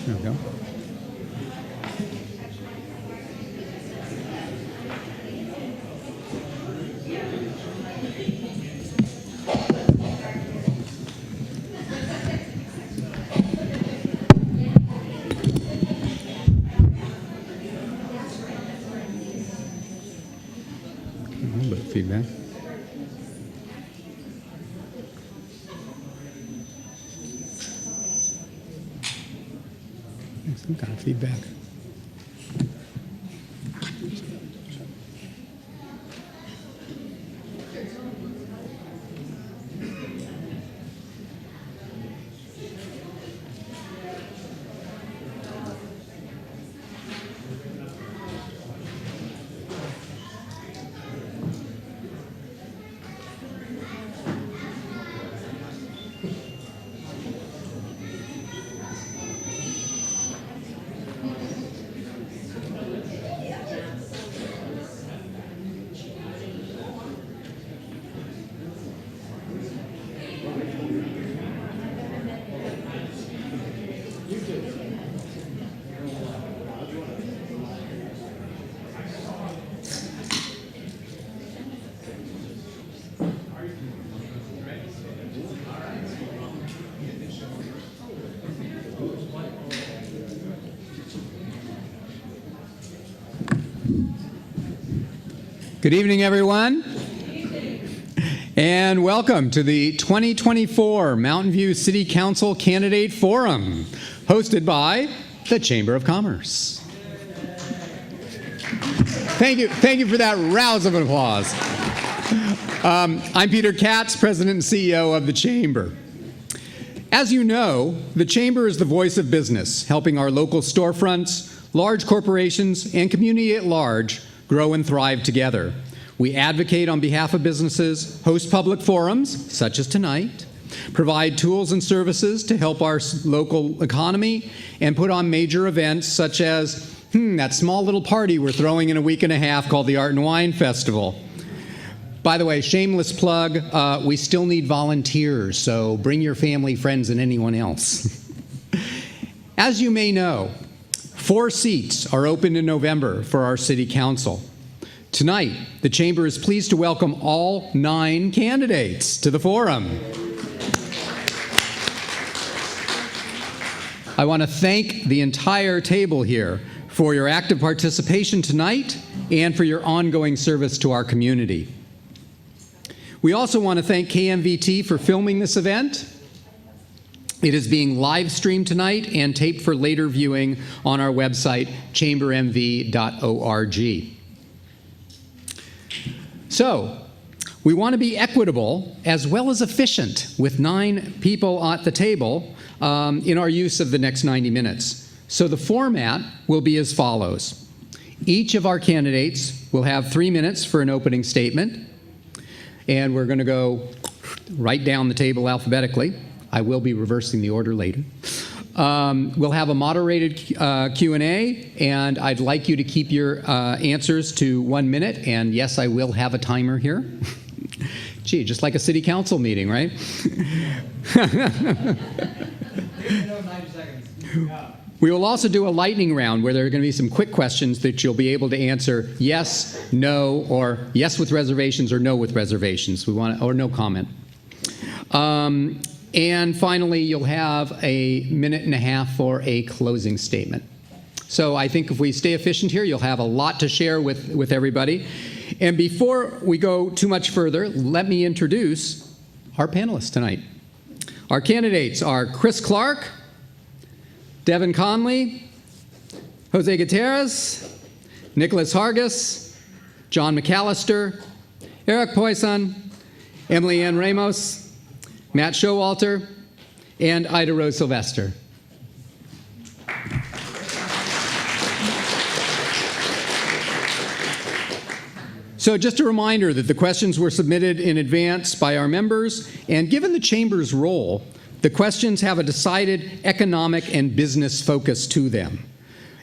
There we go. A little bit of feedback. Some kind of feedback. Good evening, everyone. And welcome to the 2024 Mountain View City Council Candidate Forum, hosted by the Chamber of Commerce. Thank you for that rouse of applause. I'm Peter Katz, President and CEO of the Chamber. As you know, the Chamber is the voice of business, helping our local storefronts, large corporations, and community at large grow and thrive together. We advocate on behalf of businesses, host public forums, such as tonight, provide tools and services to help our local economy, and put on major events such as that small little party we're throwing in a week and a half called the Art and Wine Festival. By the way, shameless plug, we still need volunteers, so bring your family, friends, and anyone else. As you may know, 4 seats are open in November for our City Council. Tonight, the Chamber is pleased to welcome all 9 candidates to the forum. I want to thank the entire table here for your active participation tonight and for your ongoing service to our community. We also want to thank KMVT for filming this event. It is being live streamed tonight and taped for later viewing on our website, chambermv.org. So, we want to be equitable as well as efficient with 9 people at the table in our use of the next 90 minutes. So the format will be as follows. Each of our candidates will have 3 minutes for an opening statement, and we're going to go right down the table alphabetically. I will be reversing the order later. We'll have a moderated Q&A, and I'd like you to keep your answers to 1 minute. And yes, I will have a timer here. Gee, just like a city council meeting, right? 90 seconds. We will also do a lightning round where there are going to be some quick questions that you'll be able to answer yes, no, or yes with reservations or no with reservations. Or no comment. And finally, you'll have a minute and a half for a closing statement. So I think if we stay efficient here, you'll have a lot to share with everybody. And before we go too much further, let me introduce our panelists tonight. Our candidates are Chris Clark, Devin Conley, Jose Gutierrez, Nicholas Hargis, John McAllister, Eric Poisson, Emily Ann Ramos, Matt Showalter, and Ida Rose Sylvester. So just a reminder that the questions were submitted in advance by our members, and given the Chamber's role, the questions have a decided economic and business focus to them.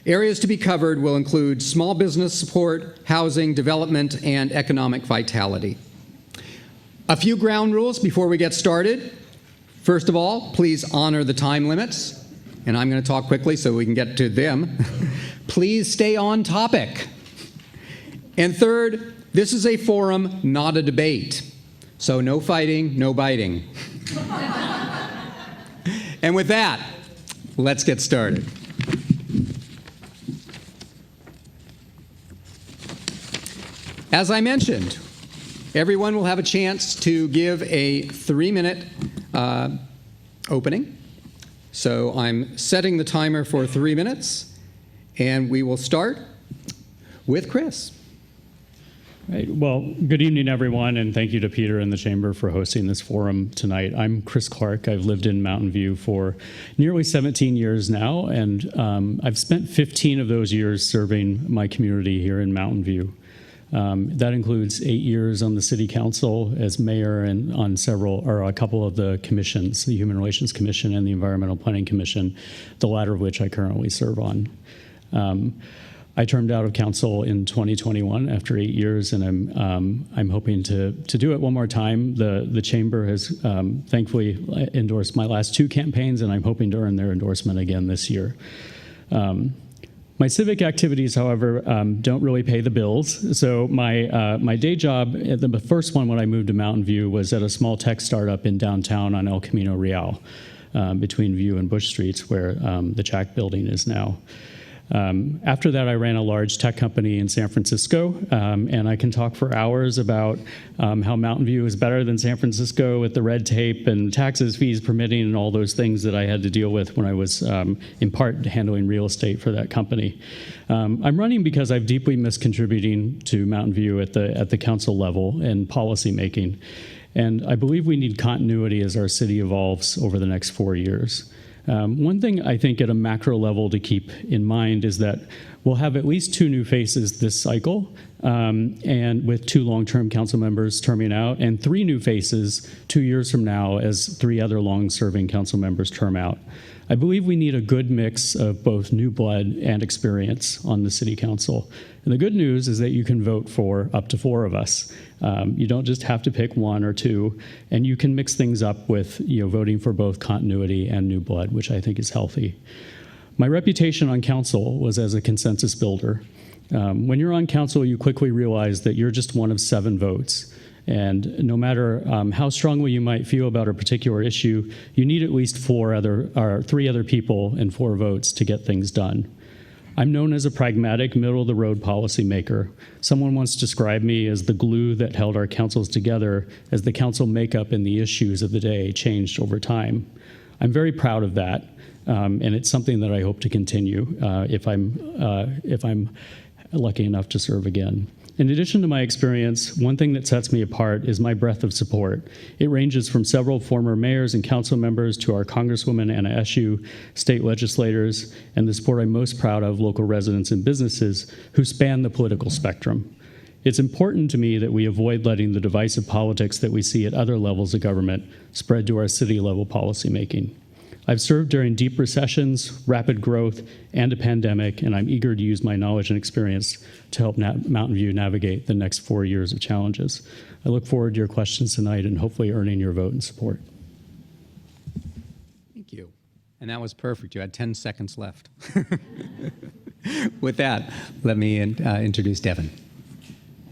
Areas to be covered will include small business support, housing, development, and economic vitality. A few ground rules before we get started. First of all, please honor the time limits. and I'm going to talk quickly so we can get to them. Please stay on topic. And third, this is a forum, not a debate. So no fighting, no biting. And with that, let's get started. As I mentioned, everyone will have a chance to give a 3-minute opening. So I'm setting the timer for 3 minutes, and we will start with Chris. Right. Well, good evening, everyone, and thank you to Peter and the Chamber for hosting this forum tonight. I'm Chris Clark. I've lived in Mountain View for nearly 17 years now, and I've spent 15 of those years serving my community here in Mountain View. That includes 8 years on the City Council as mayor and on a couple of the commissions, the Human Relations Commission and the Environmental Planning Commission, the latter of which I currently serve on. I termed out of council in 2021 after 8 years, and I'm hoping to do it one more time. The chamber has thankfully endorsed my last 2 campaigns, and I'm hoping to earn their endorsement again this year. My civic activities, however, don't really pay the bills. So my day job, the first one when I moved to Mountain View, was at a small tech startup in downtown on El Camino Real, between View and Bush Streets, where the Jack building is now. After that, I ran a large tech company in San Francisco, and I can talk for hours about how Mountain View is better than San Francisco with the red tape and taxes, fees, permitting, and all those things that I had to deal with when I was, in part, handling real estate for that company. I'm running because I've deeply missed contributing to Mountain View at the council level and policy making, and I believe we need continuity as our city evolves over the next 4 years. One thing I think at a macro level to keep in mind is that we'll have at least 2 new faces this cycle, and with 2 long-term council members terming out, and 3 new faces 2 years from now as 3 other long-serving council members term out. I believe we need a good mix of both new blood and experience on the city council. And the good news is that you can vote for up to 4 of us. You don't just have to pick 1 or 2, and you can mix things up with voting for both continuity and new blood, which I think is healthy. My reputation on council was as a consensus builder. When you're on council, you quickly realize that you're just one of 7 votes. And no matter how strongly you might feel about a particular issue, you need at least 3 other people and 4 votes to get things done. I'm known as a pragmatic, middle-of-the-road policymaker. Someone once described me as the glue that held our councils together as the council makeup and the issues of the day changed over time. I'm very proud of that, and it's something that I hope to continue if I'm lucky enough to serve again. In addition to my experience, one thing that sets me apart is my breadth of support. It ranges from several former mayors and council members to our Congresswoman Anna Eshoo, state legislators, and the support I'm most proud of, local residents and businesses who span the political spectrum. It's important to me that we avoid letting the divisive politics that we see at other levels of government spread to our city-level policymaking. I've served during deep recessions, rapid growth, and a pandemic, and I'm eager to use my knowledge and experience to help Mountain View navigate the next 4 years of challenges. I look forward to your questions tonight and hopefully earning your vote and support. Thank you. And that was perfect. You had 10 seconds left. With that, let me introduce Devin.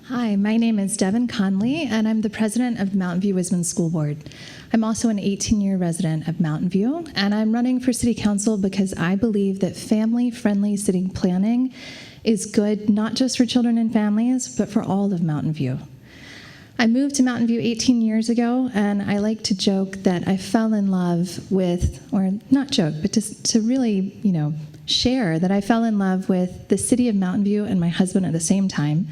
Hi, my name is Devin Conley, and I'm the president of the Mountain View Wisman School Board. I'm also an 18-year resident of Mountain View, and I'm running for city council because I believe that family-friendly city planning is good not just for children and families, but for all of Mountain View. I moved to Mountain View 18 years ago, and I like to joke that I fell in love with, or not joke, but to really, share that I fell in love with the city of Mountain View and my husband at the same time.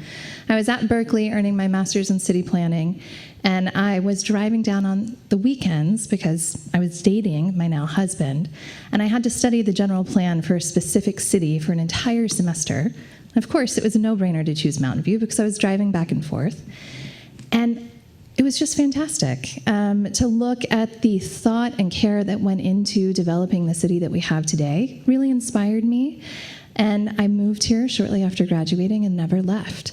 I was at Berkeley earning my master's in city planning, and I was driving down on the weekends because I was dating my now husband, and I had to study the general plan for a specific city for an entire semester. And of course, it was a no-brainer to choose Mountain View because I was driving back and forth. And it was just fantastic to look at the thought and care that went into developing the city that we have today. Really inspired me, and I moved here shortly after graduating and never left.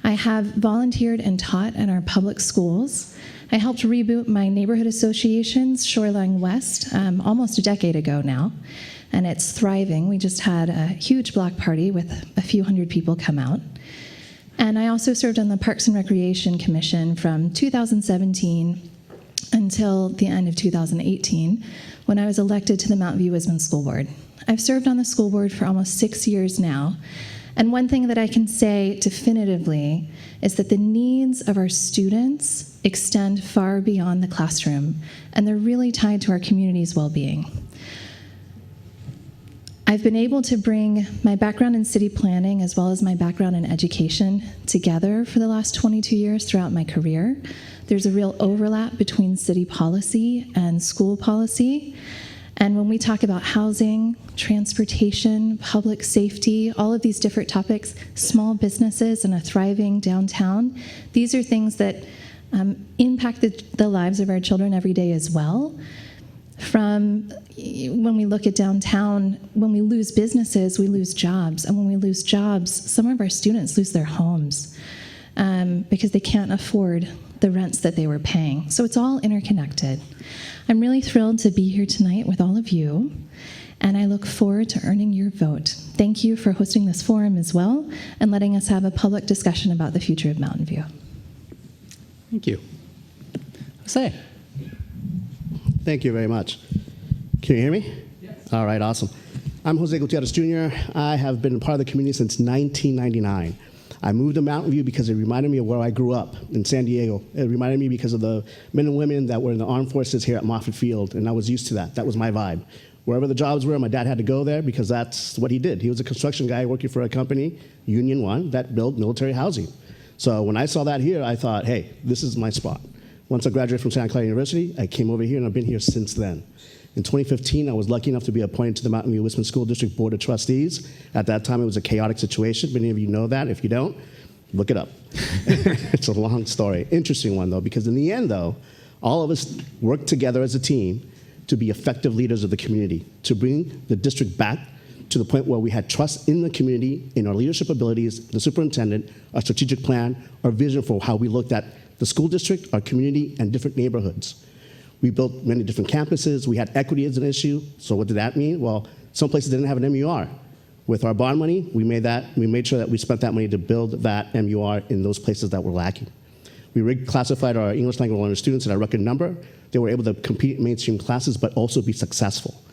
I have volunteered and taught in our public schools. I helped reboot my neighborhood associations, Shoreline West, almost a decade ago now. and it's thriving. We just had a huge block party with a few hundred people come out. And I also served on the Parks and Recreation Commission from 2017 until the end of 2018, when I was elected to the Mountain View Wisman School Board. I've served on the school board for almost 6 years now, and one thing that I can say definitively is that the needs of our students extend far beyond the classroom, and they're really tied to our community's well-being. I've been able to bring my background in city planning as well as my background in education together for the last 22 years throughout my career. There's a real overlap between city policy and school policy. And when we talk about housing, transportation, public safety, all of these different topics, small businesses and a thriving downtown, these are things that impact the lives of our children every day as well. From when we look at downtown, when we lose businesses, we lose jobs. And when we lose jobs, some of our students lose their homes because they can't afford the rents that they were paying. So it's all interconnected. I'm really thrilled to be here tonight with all of you, and I look forward to earning your vote. Thank you for hosting this forum as well and letting us have a public discussion about the future of Mountain View. Thank you. Jose. Thank you very much. Can you hear me? Yes. All right, awesome. I'm Jose Gutierrez Jr. I have been a part of the community since 1999. I moved to Mountain View because it reminded me of where I grew up in San Diego. It reminded me because of the men and women that were in the armed forces here at Moffett Field, and I was used to that. That was my vibe. Wherever the jobs were, my dad had to go there because that's what he did. He was a construction guy working for a company, Union One, that built military housing. So when I saw that here, I thought, hey, this is my spot. Once I graduated from Santa Clara University, I came over here, and I've been here since then. In 2015, I was lucky enough to be appointed to the Mountain View Wisman School District Board of Trustees. At that time, it was a chaotic situation. Many of you know that. If you don't, look it up. It's a long story. Interesting one, though, because in the end, though, all of us worked together as a team to be effective leaders of the community, to bring the district back to the point where we had trust in the community, in our leadership abilities, the superintendent, our strategic plan, our vision for how we looked at the school district, our community, and different neighborhoods. We built many different campuses. We had equity as an issue. So what did that mean? Well, some places didn't have an MUR. With our bond money, we made sure that we spent that money to build that MUR in those places that were lacking. We reclassified our English language learner students at a record number. They were able to compete in mainstream classes, but also be successful.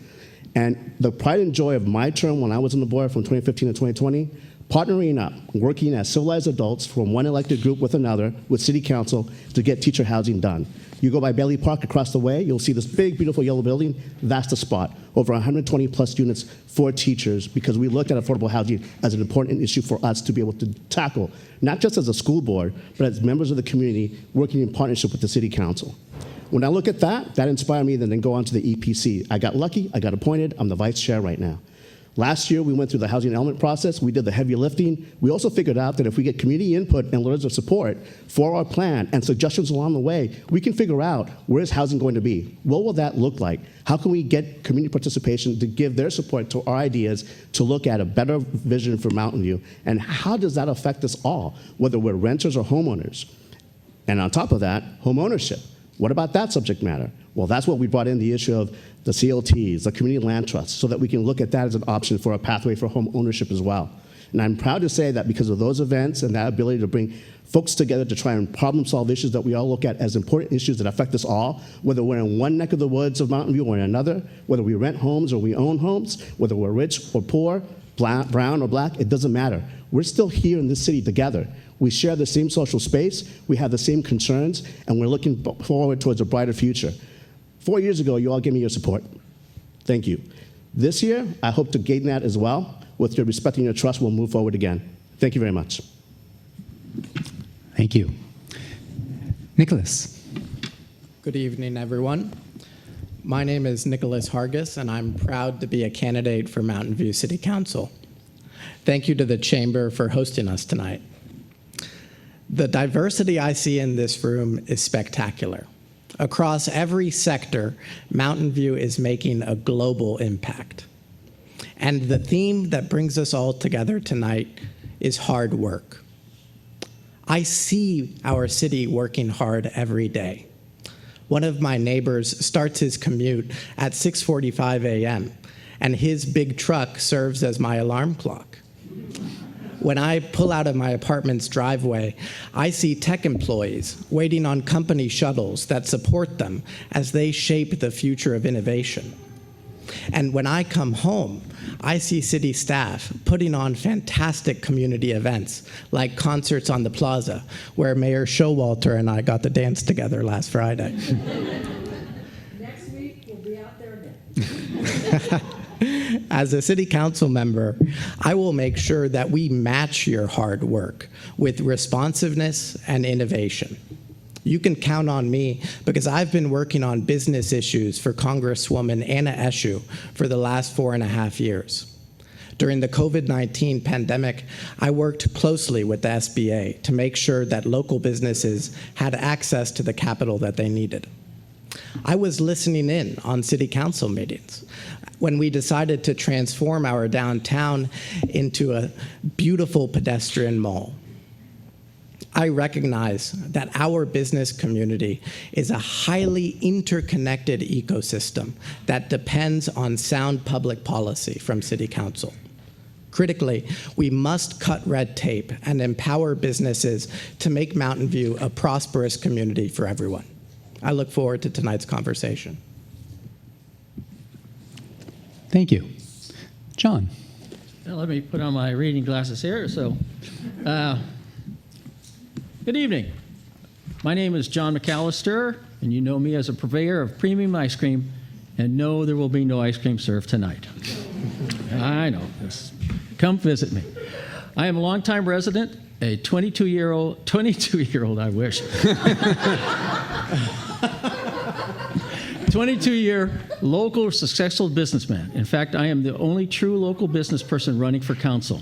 And the pride and joy of my term when I was on the board from 2015 to 2020, partnering up, working as civilized adults from one elected group with another, with city council, to get teacher housing done. You go by Bailey Park across the way, you'll see this big, beautiful yellow building. That's the spot. Over 120 plus units for teachers, because we looked at affordable housing as an important issue for us to be able to tackle, not just as a school board, but as members of the community working in partnership with the city council. When I look at that, that inspired me to then go on to the EPC. I got lucky, I got appointed, I'm the vice chair right now. Last year, we went through the housing element process. We did the heavy lifting. We also figured out that if we get community input and letters of support for our plan and suggestions along the way, we can figure out where is housing going to be? What will that look like? How can we get community participation to give their support to our ideas to look at a better vision for Mountain View? And how does that affect us all, whether we're renters or homeowners? And on top of that, home ownership. What about that subject matter? Well, that's what we brought in, the issue of the CLTs, the community land trusts, so that we can look at that as an option for a pathway for home ownership as well. And I'm proud to say that because of those events and that ability to bring folks together to try and problem solve issues that we all look at as important issues that affect us all, whether we're in one neck of the woods of Mountain View or in another, whether we rent homes or we own homes, whether we're rich or poor, brown or black, it doesn't matter. We're still here in this city together. We share the same social space, we have the same concerns, and we're looking forward towards a brighter future. 4 years ago, you all gave me your support. Thank you. This year, I hope to gain that as well. With your respect and your trust, we'll move forward again. Thank you very much. Thank you. Nicholas. Good evening, everyone. My name is Nicholas Hargis, and I'm proud to be a candidate for Mountain View City Council. Thank you to the Chamber for hosting us tonight. The diversity I see in this room is spectacular. Across every sector, Mountain View is making a global impact. And the theme that brings us all together tonight is hard work. I see our city working hard every day. One of my neighbors starts his commute at 6:45 a.m., and his big truck serves as my alarm clock. When I pull out of my apartment's driveway, I see tech employees waiting on company shuttles that support them as they shape the future of innovation. And when I come home, I see city staff putting on fantastic community events like concerts on the plaza, where Mayor Showalter and I got to dance together last Friday. Next week, we'll be out there again. As a city council member, I will make sure that we match your hard work with responsiveness and innovation. You can count on me because I've been working on business issues for Congresswoman Anna Eshoo for the last 4.5 years. During the COVID-19 pandemic, I worked closely with the SBA to make sure that local businesses had access to the capital that they needed. I was listening in on city council meetings when we decided to transform our downtown into a beautiful pedestrian mall. I recognize that our business community is a highly interconnected ecosystem that depends on sound public policy from City Council. Critically, we must cut red tape and empower businesses to make Mountain View a prosperous community for everyone. I look forward to tonight's conversation. Thank you. John. Now, let me put on my reading glasses here. Good evening. My name is John McAllister, and you know me as a purveyor of premium ice cream, and no, there will be no ice cream served tonight. I know. Just come visit me. I am a longtime resident, a 22-year-old, I wish. 22-year local successful businessman. In fact, I am the only true local business person running for council.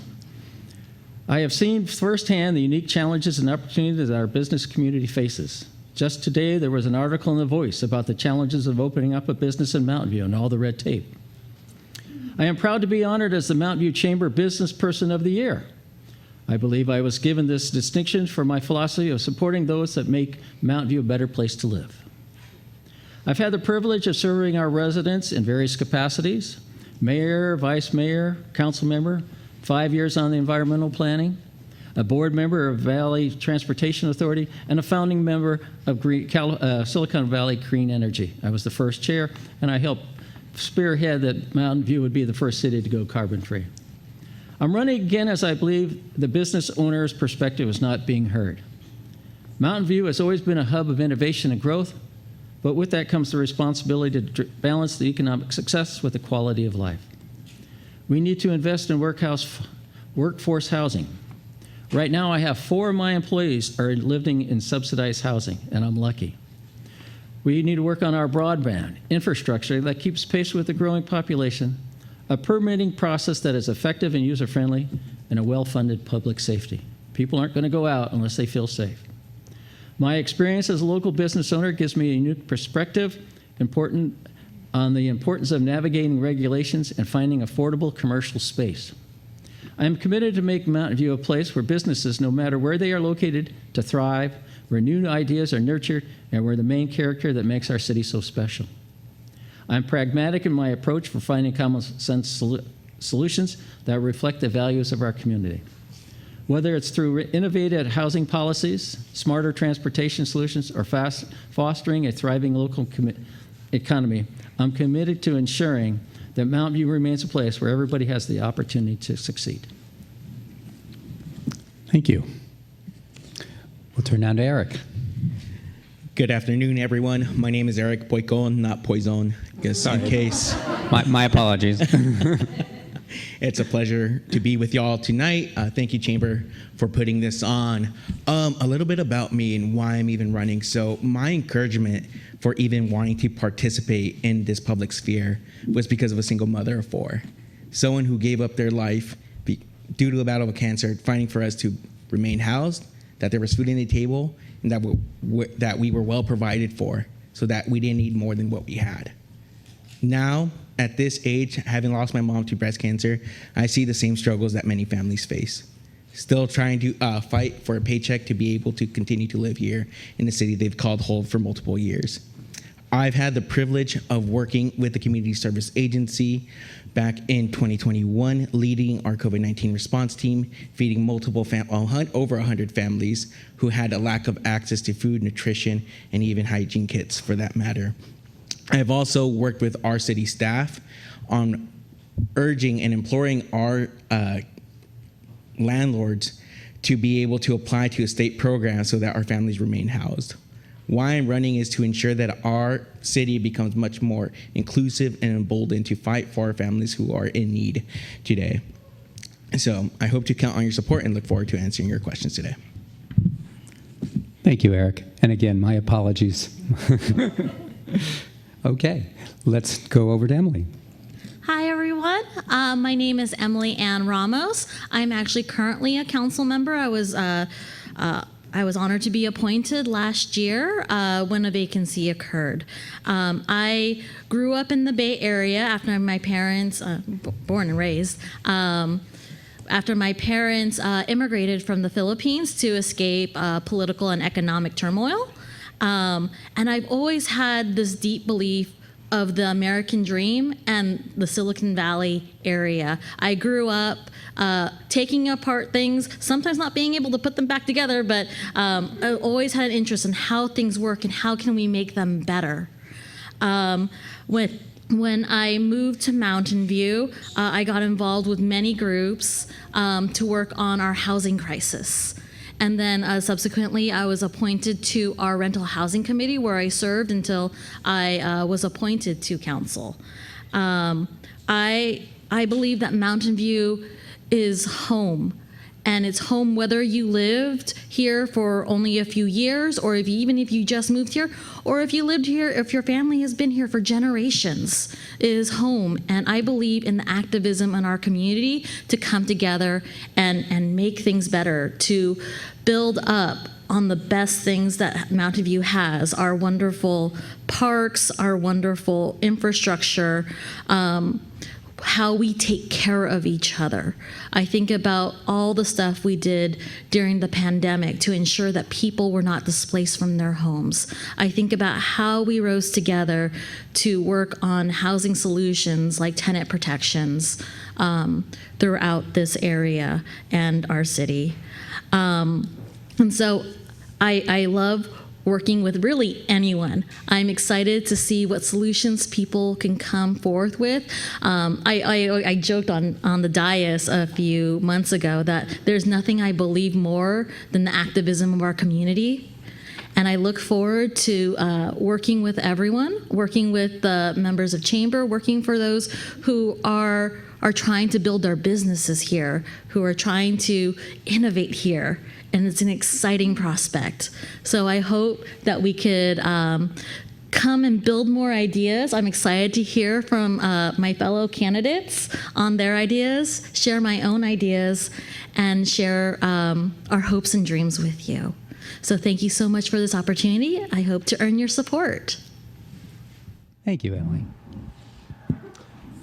I have seen firsthand the unique challenges and opportunities that our business community faces. Just today, there was an article in The Voice about the challenges of opening up a business in Mountain View and all the red tape. I am proud to be honored as the Mountain View Chamber Business Person of the Year. I believe I was given this distinction for my philosophy of supporting those that make Mountain View a better place to live. I've had the privilege of serving our residents in various capacities: mayor, vice mayor, council member, 5 years on the environmental planning, a board member of Valley Transportation Authority, and a founding member of Silicon Valley Green Energy. I was the first chair, and I helped spearhead that Mountain View would be the first city to go carbon-free. I'm running again as I believe the business owner's perspective is not being heard. Mountain View has always been a hub of innovation and growth, but with that comes the responsibility to balance the economic success with the quality of life. We need to invest in workforce housing. Right now, I have 4 of my employees are living in subsidized housing, and I'm lucky. We need to work on our broadband infrastructure that keeps pace with the growing population, a permitting process that is effective and user-friendly, and a well-funded public safety. People aren't going to go out unless they feel safe. My experience as a local business owner gives me a unique perspective on the importance of navigating regulations and finding affordable commercial space. I am committed to make Mountain View a place where businesses, no matter where they are located, to thrive, where new ideas are nurtured, and where the main character that makes our city so special. I'm pragmatic in my approach for finding common sense solutions that reflect the values of our community. Whether it's through innovative housing policies, smarter transportation solutions, or fostering a thriving local economy, I'm committed to ensuring that Mountain View remains a place where everybody has the opportunity to succeed. Thank you. We'll turn now to Eric. Good afternoon, everyone. My name is Eric Poicon, not Poison, just in case. My apologies. It's a pleasure to be with y'all tonight. Thank you, Chamber, for putting this on. A little bit about me and why I'm even running. So my encouragement for even wanting to participate in this public sphere was because of a single mother of 4. Someone who gave up their life due to a battle with cancer, fighting for us to remain housed, that there was food on the table, and that we were well provided for, so that we didn't need more than what we had. Now, at this age, having lost my mom to breast cancer, I see the same struggles that many families face. Still trying to fight for a paycheck to be able to continue to live here in the city they've called home for multiple years. I've had the privilege of working with the Community Service Agency back in 2021, leading our COVID-19 response team, feeding over 100 families who had a lack of access to food, nutrition, and even hygiene kits for that matter. I have also worked with our city staff on urging and imploring our landlords to be able to apply to a state program so that our families remain housed. Why I'm running is to ensure that our city becomes much more inclusive and emboldened to fight for our families who are in need today. So I hope to count on your support and look forward to answering your questions today. Thank you, Eric. And again, my apologies. Okay, let's go over to Emily. Hi, everyone. My name is Emily Ann Ramos. I'm actually currently a council member. I was honored to be appointed last year when a vacancy occurred. I grew up in the Bay Area after my parents, born and raised, after my parents immigrated from the Philippines to escape political and economic turmoil. And I've always had this deep belief of the American dream and the Silicon Valley area. I grew up taking apart things, sometimes not being able to put them back together, but I always had an interest in how things work and how can we make them better. When I moved to Mountain View, I got involved with many groups to work on our housing crisis. And then subsequently, I was appointed to our rental housing committee where I served until I was appointed to council. I believe that Mountain View is home. And it's home whether you lived here for only a few years, or even if you just moved here, or if you lived here, if your family has been here for generations, it is home. And I believe in the activism in our community to come together and make things better, to build up on the best things that Mountain View has, our wonderful parks, our wonderful infrastructure, how we take care of each other. I think about all the stuff we did during the pandemic to ensure that people were not displaced from their homes. I think about how we rose together to work on housing solutions like tenant protections throughout this area and our city. And so I love working with really anyone. I'm excited to see what solutions people can come forth with. I joked on the dais a few months ago that there's nothing I believe more than the activism of our community. And I look forward to working with everyone, working with the members of Chamber, working for those who are trying to build their businesses here, who are trying to innovate here. And it's an exciting prospect. So I hope that we could come and build more ideas. I'm excited to hear from my fellow candidates on their ideas, share my own ideas, and share our hopes and dreams with you. So thank you so much for this opportunity. I hope to earn your support. Thank you, Emily.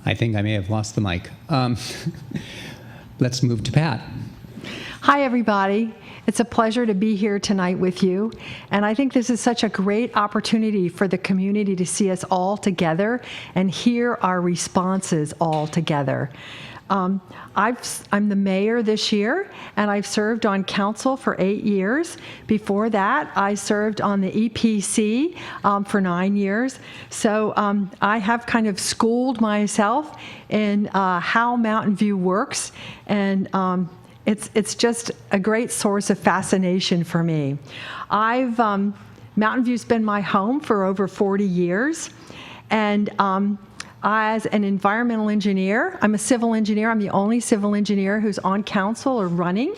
I think I may have lost the mic. Let's move to Pat. Hi, everybody. It's a pleasure to be here tonight with you. And I think this is such a great opportunity for the community to see us all together and hear our responses all together. I'm the mayor this year, and I've served on council for 8 years. Before that, I served on the EPC for 9 years. So I have kind of schooled myself in how Mountain View works, and it's just a great source of fascination for me. Mountain View's been my home for over 40 years, and as an environmental engineer, I'm a civil engineer. I'm the only civil engineer who's on council or running,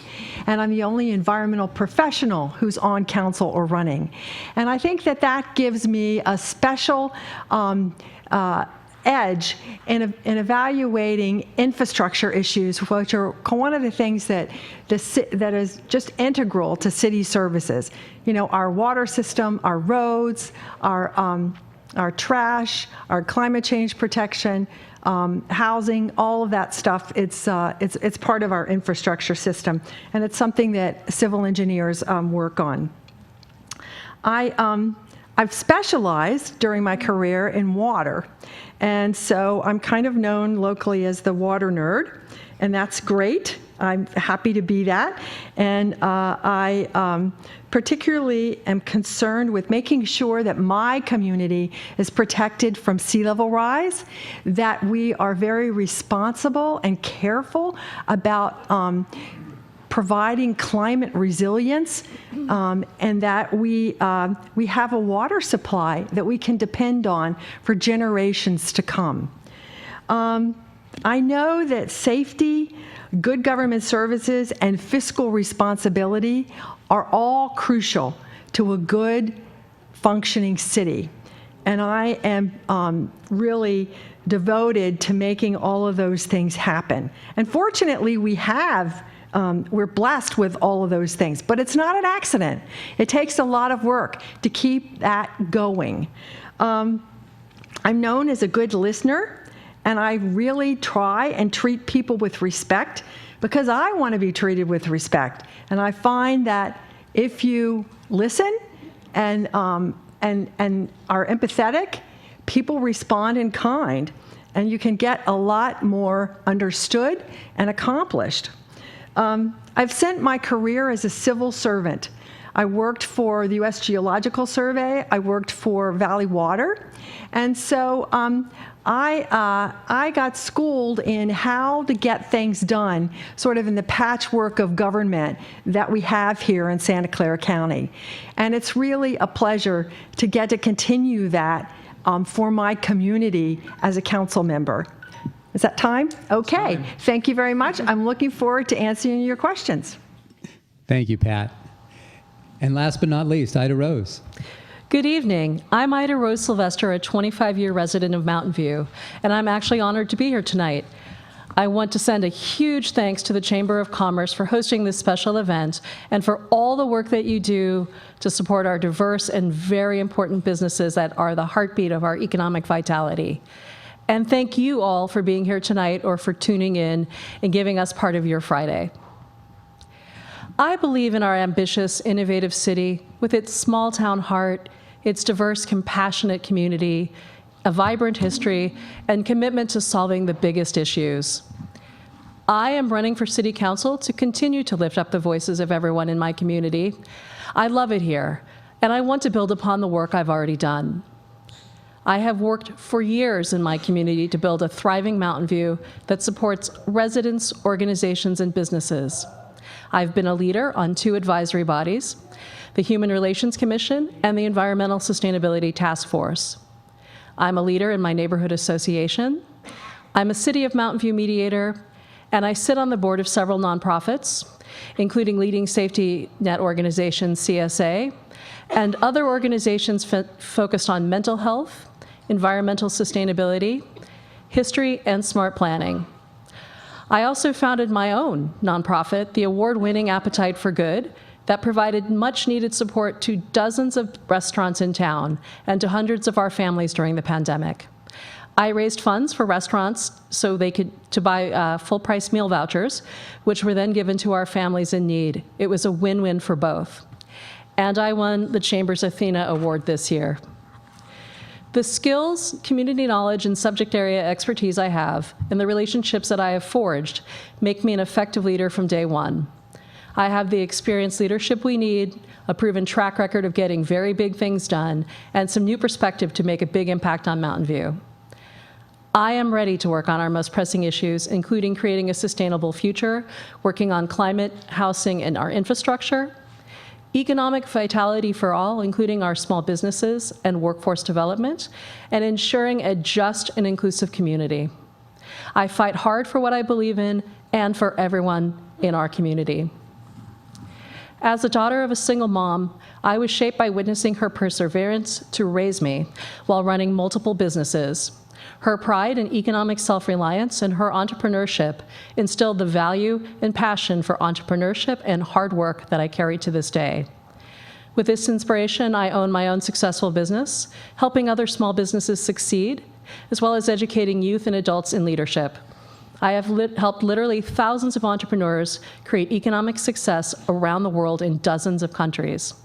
and I'm the only environmental professional who's on council or running. And I think that gives me a special edge in evaluating infrastructure issues, which are one of the things that is just integral to city services. You know, our water system, our roads, our trash, our climate change protection, housing, all of that stuff. It's part of our infrastructure system, and it's something that civil engineers work on. I've specialized during my career in water, and so I'm kind of known locally as the water nerd, and that's great. I'm happy to be that, and I particularly am concerned with making sure that my community is protected from sea level rise, that we are very responsible and careful about providing climate resilience, and that we have a water supply that we can depend on for generations to come. I know that safety, good government services, and fiscal responsibility are all crucial to a good functioning city. And I am really devoted to making all of those things happen. And fortunately, we're blessed with all of those things, but it's not an accident. It takes a lot of work to keep that going. I'm known as a good listener, and I really try and treat people with respect because I want to be treated with respect. And I find that if you listen and are empathetic, people respond in kind, and you can get a lot more understood and accomplished. I've spent my career as a civil servant. I worked for the U.S. Geological Survey. I worked for Valley Water. And so I got schooled in how to get things done, sort of in the patchwork of government that we have here in Santa Clara County. And it's really a pleasure to get to continue that for my community as a council member. Is that time? Okay. Thank you very much. I'm looking forward to answering your questions. Thank you, Pat. And last but not least, Ida Rose. Good evening. I'm Ida Rose Sylvester, a 25-year resident of Mountain View, and I'm actually honored to be here tonight. I want to send a huge thanks to the Chamber of Commerce for hosting this special event and for all the work that you do to support our diverse and very important businesses that are the heartbeat of our economic vitality. And thank you all for being here tonight or for tuning in and giving us part of your Friday. I believe in our ambitious, innovative city with its small town heart, its diverse, compassionate community, a vibrant history, and commitment to solving the biggest issues. I am running for City Council to continue to lift up the voices of everyone in my community. I love it here, and I want to build upon the work I've already done. I have worked for years in my community to build a thriving Mountain View that supports residents, organizations, and businesses. I've been a leader on 2 advisory bodies, the Human Relations Commission and the Environmental Sustainability Task Force. I'm a leader in my neighborhood association. I'm a City of Mountain View mediator, and I sit on the board of several nonprofits, including leading safety net organization CSA, and other organizations focused on mental health, environmental sustainability, history, and smart planning. I also founded my own nonprofit, the award-winning Appetite for Good, that provided much-needed support to dozens of restaurants in town and to hundreds of our families during the pandemic. I raised funds for restaurants so they could buy full-price meal vouchers, which were then given to our families in need. It was a win-win for both. And I won the Chamber's Athena Award this year. The skills, community knowledge, and subject area expertise I have, and the relationships that I have forged, make me an effective leader from day one. I have the experienced leadership we need, a proven track record of getting very big things done, and some new perspective to make a big impact on Mountain View. I am ready to work on our most pressing issues, including creating a sustainable future, working on climate, housing, and our infrastructure, economic vitality for all, including our small businesses and workforce development, and ensuring a just and inclusive community. I fight hard for what I believe in and for everyone in our community. As a daughter of a single mom, I was shaped by witnessing her perseverance to raise me while running multiple businesses. Her pride and economic self-reliance and her entrepreneurship instilled the value and passion for entrepreneurship and hard work that I carry to this day. With this inspiration, I own my own successful business, helping other small businesses succeed, as well as educating youth and adults in leadership. I have helped literally thousands of entrepreneurs create economic success around the world in dozens of countries.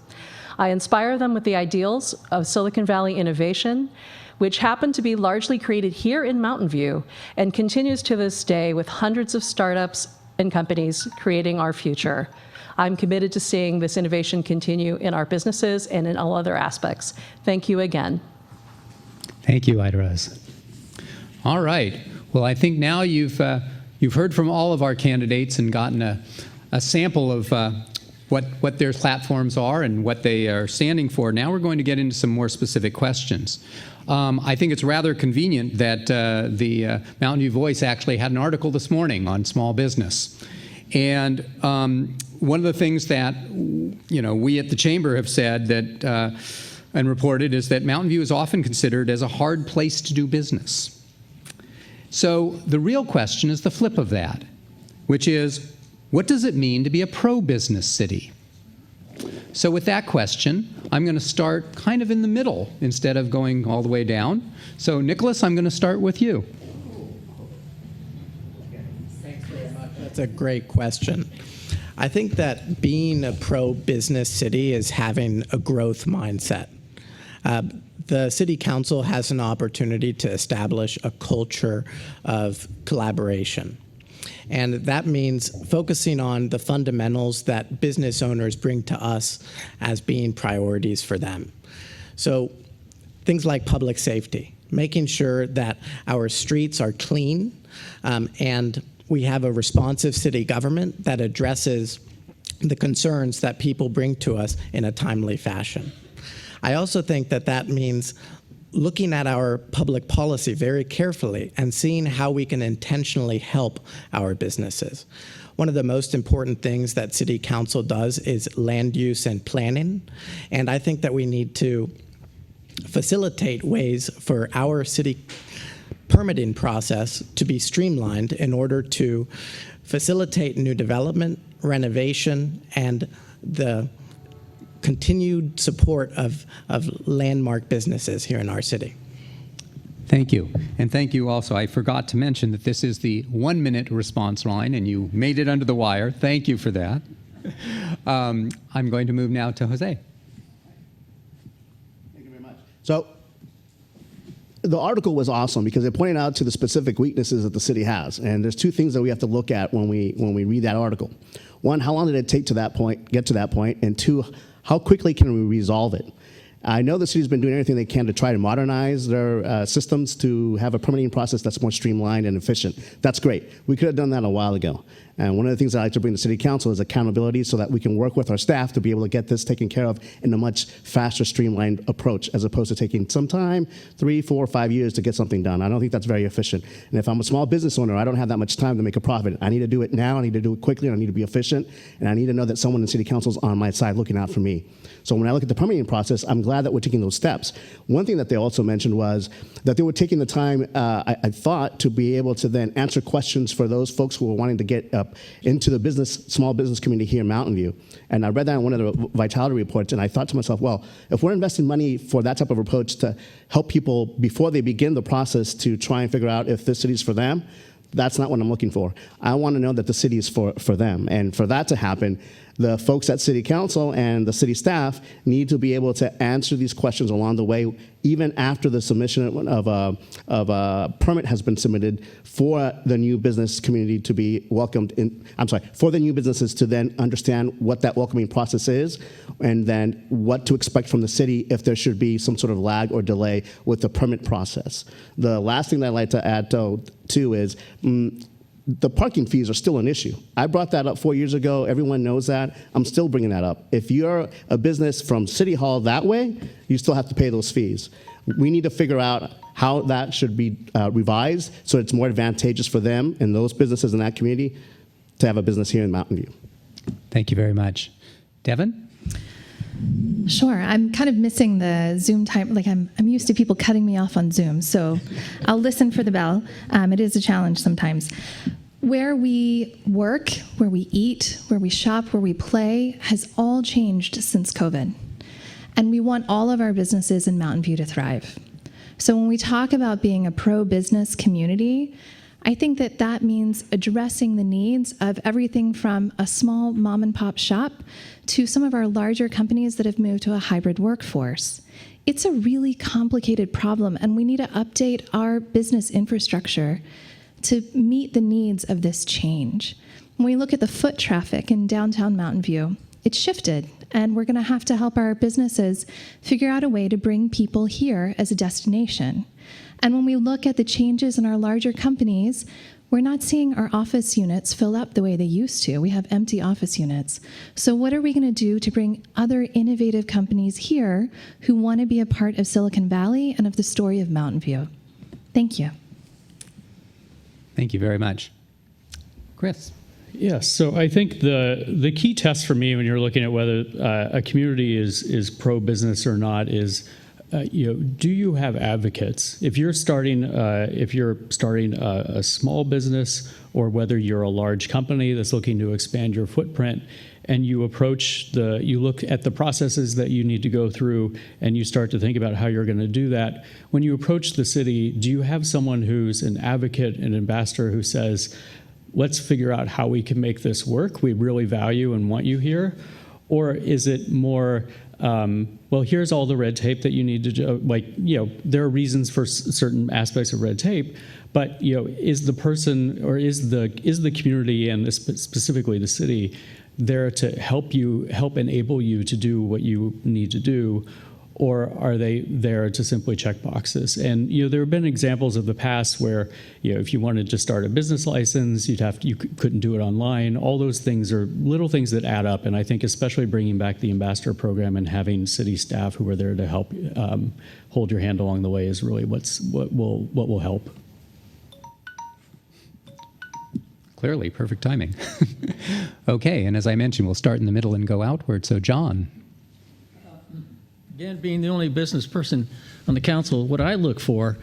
I inspire them with the ideals of Silicon Valley innovation, which happened to be largely created here in Mountain View and continues to this day with hundreds of startups and companies creating our future. I'm committed to seeing this innovation continue in our businesses and in all other aspects. Thank you again. Thank you, Ida Rose. All right. Well, I think now you've heard from all of our candidates and gotten a sample of what their platforms are and what they are standing for. Now we're going to get into some more specific questions. I think it's rather convenient that the Mountain View Voice actually had an article this morning on small business. And one of the things that we at the Chamber have said that and reported is that Mountain View is often considered as a hard place to do business. So the real question is the flip of that, which is, what does it mean to be a pro-business city? So with that question, I'm going to start kind of in the middle instead of going all the way down. So Nicholas, I'm going to start with you. Thanks very much. That's a great question. I think that being a pro-business city is having a growth mindset. The City Council has an opportunity to establish a culture of collaboration. And that means focusing on the fundamentals that business owners bring to us as being priorities for them. So things like public safety, making sure that our streets are clean, and we have a responsive city government that addresses the concerns that people bring to us in a timely fashion. I also think that that means looking at our public policy very carefully and seeing how we can intentionally help our businesses. One of the most important things that City Council does is land use and planning, and I think that we need to facilitate ways for our city permitting process to be streamlined in order to facilitate new development, renovation, and the continued support of landmark businesses here in our city. Thank you. And thank you also. I forgot to mention that this is the 1-minute response line, and you made it under the wire. Thank you for that. I'm going to move now to Jose. Thank you very much. So the article was awesome because it pointed out to the specific weaknesses that the city has. And there's two things that we have to look at when we read that article. One, how long did it take to that point, get to that point? And two, how quickly can we resolve it? I know the city's been doing everything they can to try to modernize their systems to have a permitting process that's more streamlined and efficient. That's great. We could have done that a while ago. And one of the things that I like to bring to City Council is accountability so that we can work with our staff to be able to get this taken care of in a much faster, streamlined approach, as opposed to taking some time, 3, 4, 5 years to get something done. I don't think that's very efficient. And if I'm a small business owner, I don't have that much time to make a profit. I need to do it now, I need to do it quickly, and I need to be efficient, and I need to know that someone in City Council is on my side looking out for me. So when I look at the permitting process, I'm glad that we're taking those steps. One thing that they also mentioned was that they were taking the time, I thought, to be able to then answer questions for those folks who were wanting to get up into the small business community here in Mountain View. And I read that in one of the vitality reports, and I thought to myself, well, if we're investing money for that type of approach to help people before they begin the process to try and figure out if this city's for them, that's not what I'm looking for. I want to know that the city is for them. And for that to happen, the folks at City Council and the city staff need to be able to answer these questions along the way, even after the submission of a permit has been submitted for the new business community to be welcomed in, for the new businesses to then understand what that welcoming process is, and then what to expect from the city if there should be some sort of lag or delay with the permit process. The last thing that I'd like to add too is, the parking fees are still an issue. I brought that up 4 years ago. Everyone knows that. I'm still bringing that up. If you're a business from City Hall that way, you still have to pay those fees. We need to figure out how that should be revised so it's more advantageous for them and those businesses in that community to have a business here in Mountain View. Thank you very much. Devin? Sure. I'm kind of missing the Zoom time. Like I'm used to people cutting me off on Zoom, so I'll listen for the bell. It is a challenge sometimes. Where we work, where we eat, where we shop, where we play has all changed since COVID. And we want all of our businesses in Mountain View to thrive. So when we talk about being a pro-business community, I think that that means addressing the needs of everything from a small mom and pop shop to some of our larger companies that have moved to a hybrid workforce. It's a really complicated problem, and we need to update our business infrastructure to meet the needs of this change. When we look at the foot traffic in downtown Mountain View, it's shifted, and we're going to have to help our businesses figure out a way to bring people here as a destination. And when we look at the changes in our larger companies, we're not seeing our office units fill up the way they used to. We have empty office units. So what are we going to do to bring other innovative companies here who want to be a part of Silicon Valley and of the story of Mountain View? Thank you. Thank you very much. Chris. Yes, so I think the key test for me when you're looking at whether a community is pro-business or not is, do you have advocates? If you're starting a small business, or whether you're a large company that's looking to expand your footprint, and you look at the processes that you need to go through, and you start to think about how you're going to do that. When you approach the city, do you have someone who's an advocate, an ambassador who says, let's figure out how we can make this work. We really value and want you here. Or is it more, well, here's all the red tape that you need to do. There are reasons for certain aspects of red tape, but is the person, or is the community, and specifically the city, there to help enable you to do what you need to do? Or are they there to simply check boxes? And there have been examples of the past where if you wanted to start a business license, you couldn't do it online. All those things are little things that add up. And I think especially bringing back the ambassador program and having city staff who are there to help hold your hand along the way is really what will help. Clearly, perfect timing. Okay, and as I mentioned, we'll start in the middle and go outward. So, John. Again, being the only business person on the council, what I look for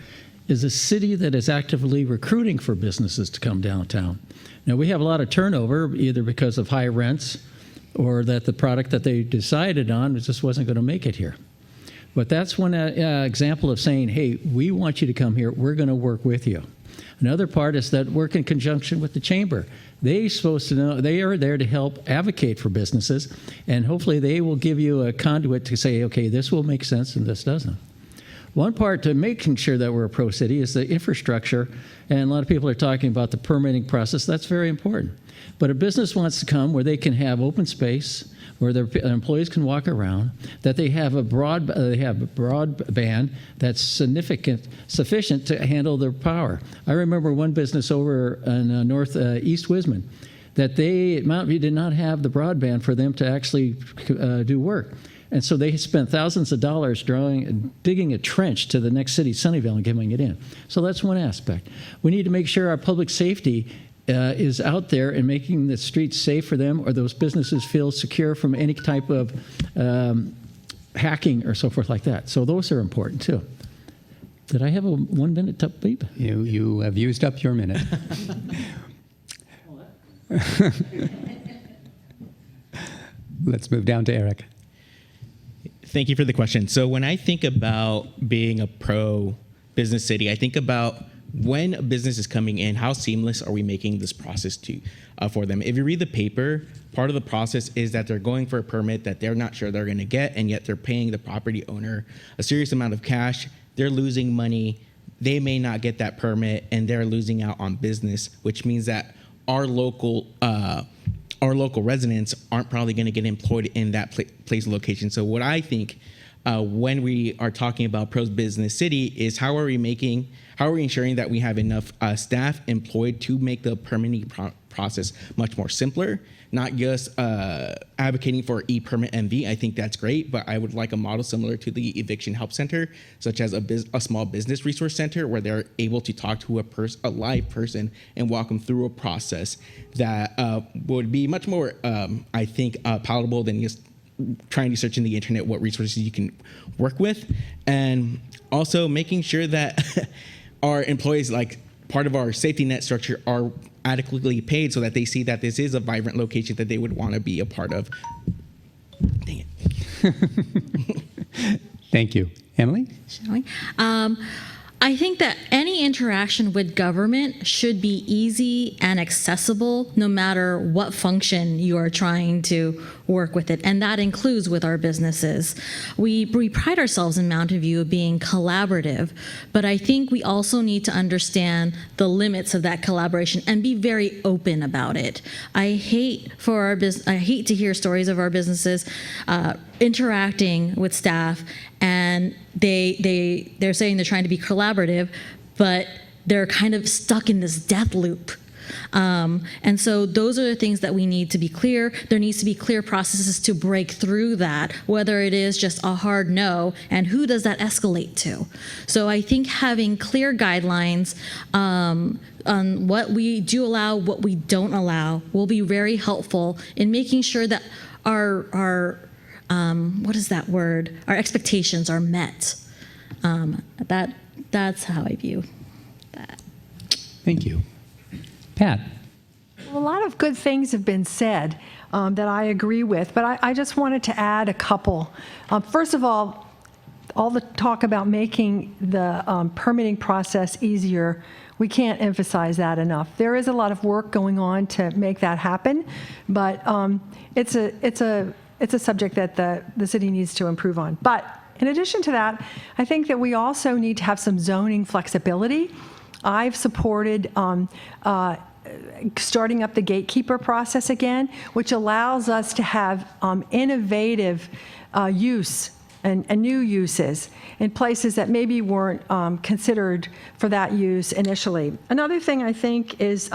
is a city that is actively recruiting for businesses to come downtown. Now, we have a lot of turnover, either because of high rents or that the product that they decided on just wasn't going to make it here. But that's one example of saying, hey, we want you to come here. We're going to work with you. Another part is that work in conjunction with the chamber. They're supposed to know, they are there to help advocate for businesses, and hopefully they will give you a conduit to say, okay, this will make sense and this doesn't. One part to making sure that we're a pro city is the infrastructure, and a lot of people are talking about the permitting process. That's very important. But a business wants to come where they can have open space, where their employees can walk around, that they have a broadband that's sufficient to handle their power. I remember one business over in northeast Wisman that Mountain View did not have the broadband for them to actually do work. And so they spent thousands of dollars digging a trench to the next city, Sunnyvale, and giving it in. So that's one aspect. We need to make sure our public safety is out there and making the streets safe for them, or those businesses feel secure from any type of hacking or so forth like that. So those are important too. Did I have a 1 minute top beep? You have used up your minute. Let's move down to Eric. Thank you for the question. So when I think about being a pro-business city, I think about when a business is coming in, how seamless are we making this process for them? If you read the paper, part of the process is that they're going for a permit that they're not sure they're going to get, and yet they're paying the property owner a serious amount of cash. They're losing money. They may not get that permit, and they're losing out on business, which means that our local residents aren't probably going to get employed in that place location. So what I think when we are talking about pro-business city is how are we ensuring that we have enough staff employed to make the permitting process much more simpler, not just advocating for e-permit MV. I think that's great, but I would like a model similar to the eviction help center, such as a small business resource center where they're able to talk to a live person and walk them through a process that would be much more, I think, palatable than just trying to search in the internet what resources you can work with. And also making sure that our employees, like part of our safety net structure, are adequately paid so that they see that this is a vibrant location that they would want to be a part of. Dang it. Thank you. Emily? Shall we? I think that any interaction with government should be easy and accessible no matter what function you are trying to work with it, and that includes with our businesses. We pride ourselves in Mountain View of being collaborative, but I think we also need to understand the limits of that collaboration and be very open about it. I hate to hear stories of our businesses interacting with staff, and they're saying they're trying to be collaborative, but they're kind of stuck in this death loop. And so those are the things that we need to be clear. There needs to be clear processes to break through that, whether it is just a hard no, and who does that escalate to? So I think having clear guidelines on what we do allow, what we don't allow, will be very helpful in making sure that our what is that word? Our expectations are met. That's how I view that. Thank you. Pat. Well, a lot of good things have been said that I agree with, but I just wanted to add a couple. First of all the talk about making the permitting process easier, we can't emphasize that enough. There is a lot of work going on to make that happen, but it's a subject that the city needs to improve on. But in addition to that, I think that we also need to have some zoning flexibility. I've supported starting up the gatekeeper process again, which allows us to have innovative use and new uses in places that maybe weren't considered for that use initially. Another thing I think is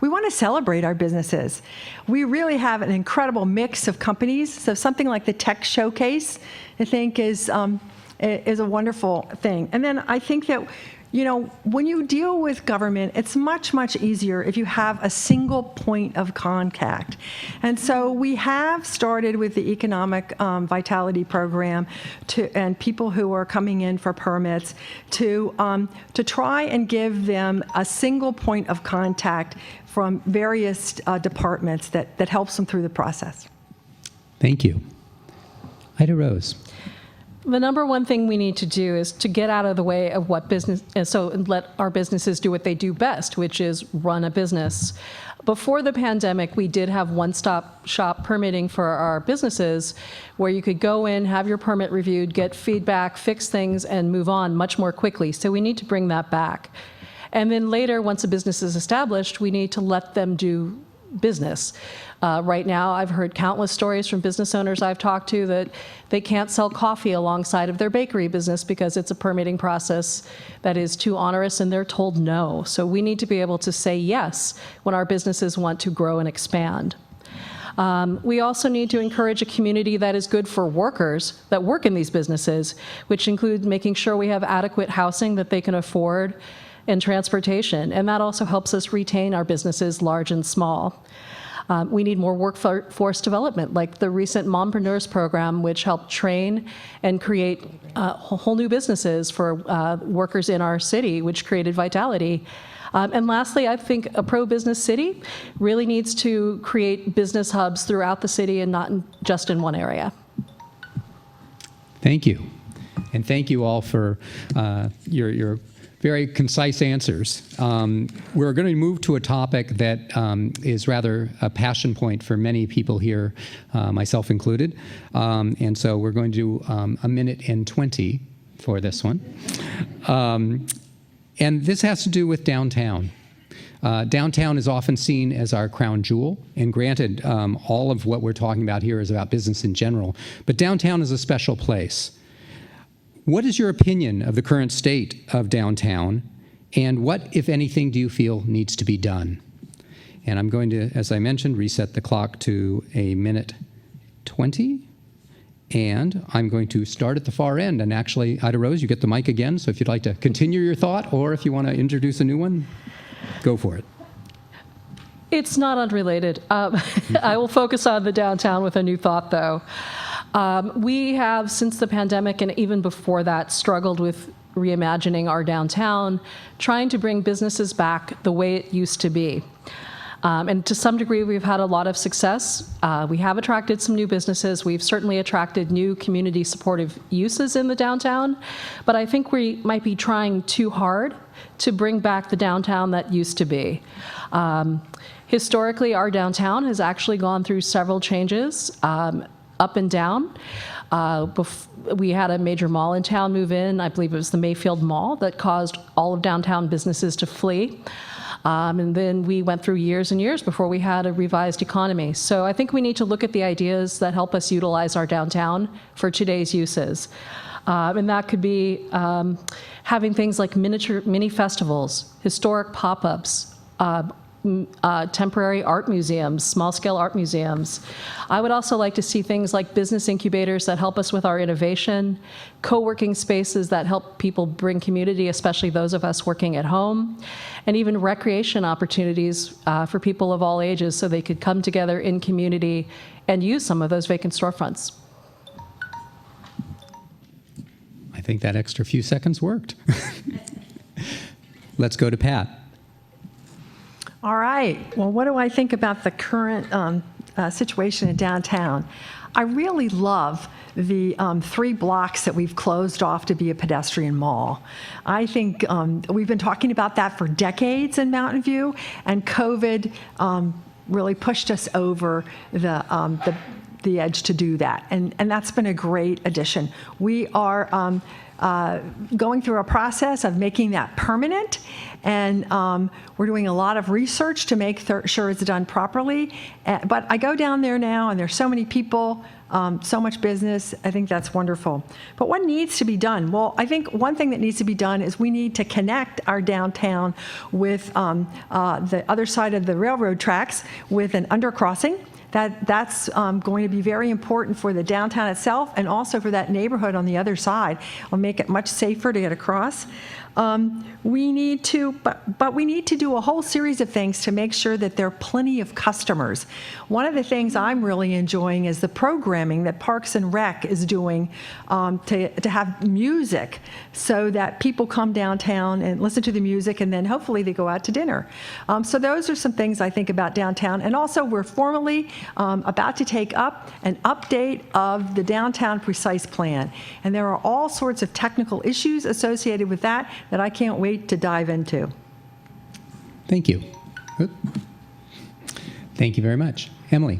we want to celebrate our businesses. We really have an incredible mix of companies. So something like the Tech Showcase, I think, is a wonderful thing. And then I think that, you know, when you deal with government, it's much, much easier if you have a single point of contact. And so we have started with the Economic Vitality Program and people who are coming in for permits to try and give them a single point of contact from various departments that helps them through the process. Thank you. Ida Rose. The number one thing we need to do is to get out of the way of what business, and so let our businesses do what they do best, which is run a business. Before the pandemic, we did have one-stop shop permitting for our businesses where you could go in, have your permit reviewed, get feedback, fix things, and move on much more quickly. So we need to bring that back. And then later, once a business is established, we need to let them do business. Right now, I've heard countless stories from business owners I've talked to that they can't sell coffee alongside of their bakery business because it's a permitting process that is too onerous and they're told no. So we need to be able to say yes when our businesses want to grow and expand. We also need to encourage a community that is good for workers that work in these businesses, which include making sure we have adequate housing that they can afford and transportation. And that also helps us retain our businesses, large and small. We need more workforce development, like the recent Mompreneurs program, which helped train and create whole new businesses for workers in our city, which created vitality. And lastly, I think a pro-business city really needs to create business hubs throughout the city and not just in one area. Thank you. And thank you all for your very concise answers. We're going to move to a topic that is rather a passion point for many people here, myself included. And so we're going to do a minute and 20 for this one. And this has to do with downtown. Downtown is often seen as our crown jewel, and granted, all of what we're talking about here is about business in general, but downtown is a special place. What is your opinion of the current state of downtown, and what, if anything, do you feel needs to be done? And I'm going to, as I mentioned, reset the clock to a minute 20, and I'm going to start at the far end. And actually, Ida Rose, you get the mic again, so if you'd like to continue your thought, or if you want to introduce a new one, go for it. It's not unrelated. I will focus on the downtown with a new thought, though. We have, since the pandemic and even before that, struggled with reimagining our downtown, trying to bring businesses back the way it used to be. And to some degree, we've had a lot of success. We have attracted some new businesses. We've certainly attracted new community supportive uses in the downtown. But I think we might be trying too hard to bring back the downtown that used to be. Historically, our downtown has actually gone through several changes, up and down. We had a major mall in town move in. I believe it was the Mayfield Mall that caused all of downtown businesses to flee. And then we went through years and years before we had a revised economy. So I think we need to look at the ideas that help us utilize our downtown for today's uses. And that could be having things like mini festivals, historic pop-ups, temporary art museums, small-scale art museums. I would also like to see things like business incubators that help us with our innovation, co-working spaces that help people bring community, especially those of us working at home, and even recreation opportunities for people of all ages so they could come together in community and use some of those vacant storefronts. I think that extra few seconds worked. Let's go to Pat. All right. Well, what do I think about the current situation in downtown? I really love the 3 blocks that we've closed off to be a pedestrian mall. I think we've been talking about that for decades in Mountain View, and COVID really pushed us over the edge to do that, and that's been a great addition. We are going through a process of making that permanent, and we're doing a lot of research to make sure it's done properly. But I go down there now, and there's so many people, so much business. I think that's wonderful. But what needs to be done? Well, I think one thing that needs to be done is we need to connect our downtown with the other side of the railroad tracks with an undercrossing. That's going to be very important for the downtown itself and also for that neighborhood on the other side. It'll make it much safer to get across. We need to do a whole series of things to make sure that there are plenty of customers. One of the things I'm really enjoying is the programming that Parks and Rec is doing to have music so that people come downtown and listen to the music, and then hopefully they go out to dinner. So those are some things I think about downtown. And also we're formally about to take up an update of the downtown precise plan. And there are all sorts of technical issues associated with that I can't wait to dive into. Thank you. Thank you very much. Emily.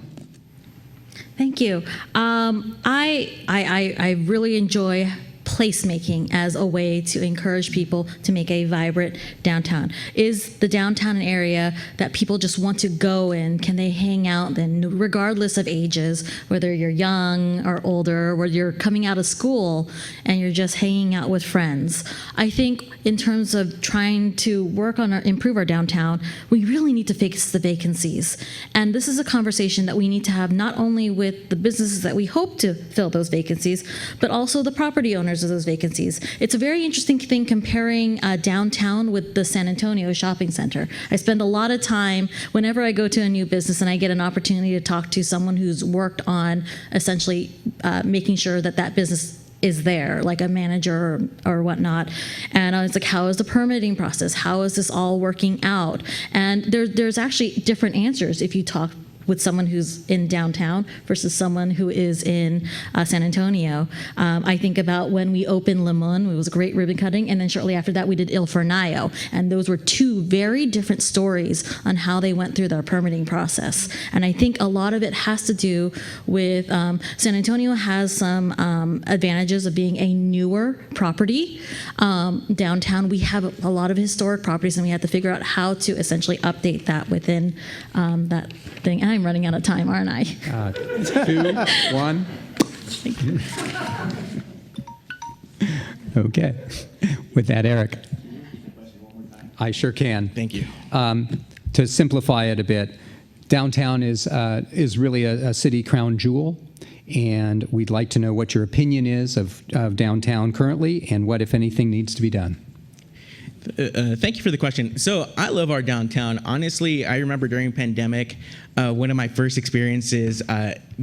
Thank you. I really enjoy placemaking as a way to encourage people to make a vibrant downtown. Is the downtown an area that people just want to go in? Can they hang out then, regardless of ages, whether you're young or older, whether you're coming out of school and you're just hanging out with friends? I think in terms of trying to work on improve our downtown, we really need to fix the vacancies. And this is a conversation that we need to have not only with the businesses that we hope to fill those vacancies, but also the property owners of those vacancies. It's a very interesting thing comparing downtown with the San Antonio shopping center. I spend a lot of time whenever I go to a new business and I get an opportunity to talk to someone who's worked on essentially making sure that that business is there, like a manager or whatnot. And I was like, how is the permitting process? How is this all working out? And there's actually different answers if you talk with someone who's in downtown versus someone who is in San Antonio. I think about when we opened Limon, it was a great ribbon cutting, and then shortly after that we did Il Fornaio, and those were two very different stories on how they went through their permitting process. And I think a lot of it has to do with San Antonio has some advantages of being a newer property. Downtown, we have a lot of historic properties, and we have to figure out how to essentially update that within that thing. And I'm running out of time, aren't I? 2, 1. Okay. With that, Eric. I sure can. Thank you. To simplify it a bit, downtown is really a city crown jewel, and we'd like to know what your opinion is of downtown currently and what, if anything, needs to be done. Thank you for the question. So I love our downtown. Honestly, I remember during pandemic, one of my first experiences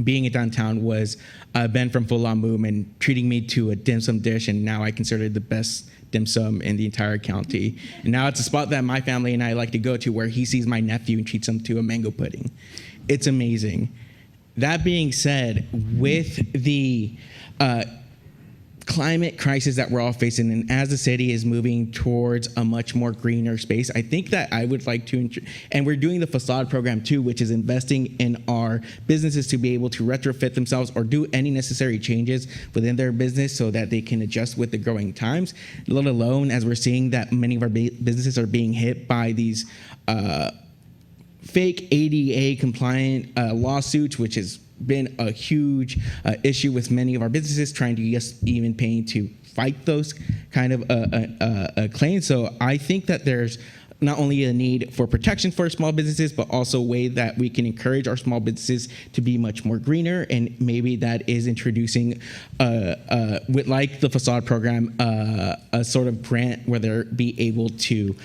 being in downtown was Ben from Full On Movement treating me to a dim sum dish, and now I consider it the best dim sum in the entire county. And now it's a spot that my family and I like to go to where he sees my nephew and treats him to a mango pudding. It's amazing. That being said, with the climate crisis that we're all facing, and as the city is moving towards a much more greener space, I think that I would like to, and we're doing the facade program too, which is investing in our businesses to be able to retrofit themselves or do any necessary changes within their business so that they can adjust with the growing times, let alone as we're seeing that many of our businesses are being hit by these fake ADA compliant lawsuits, which has been a huge issue with many of our businesses trying to just even paying to fight those kind of claims. So I think that there's not only a need for protection for small businesses, but also a way that we can encourage our small businesses to be much more greener. And maybe that is introducing, with like the facade program, a sort of grant where they'll be able to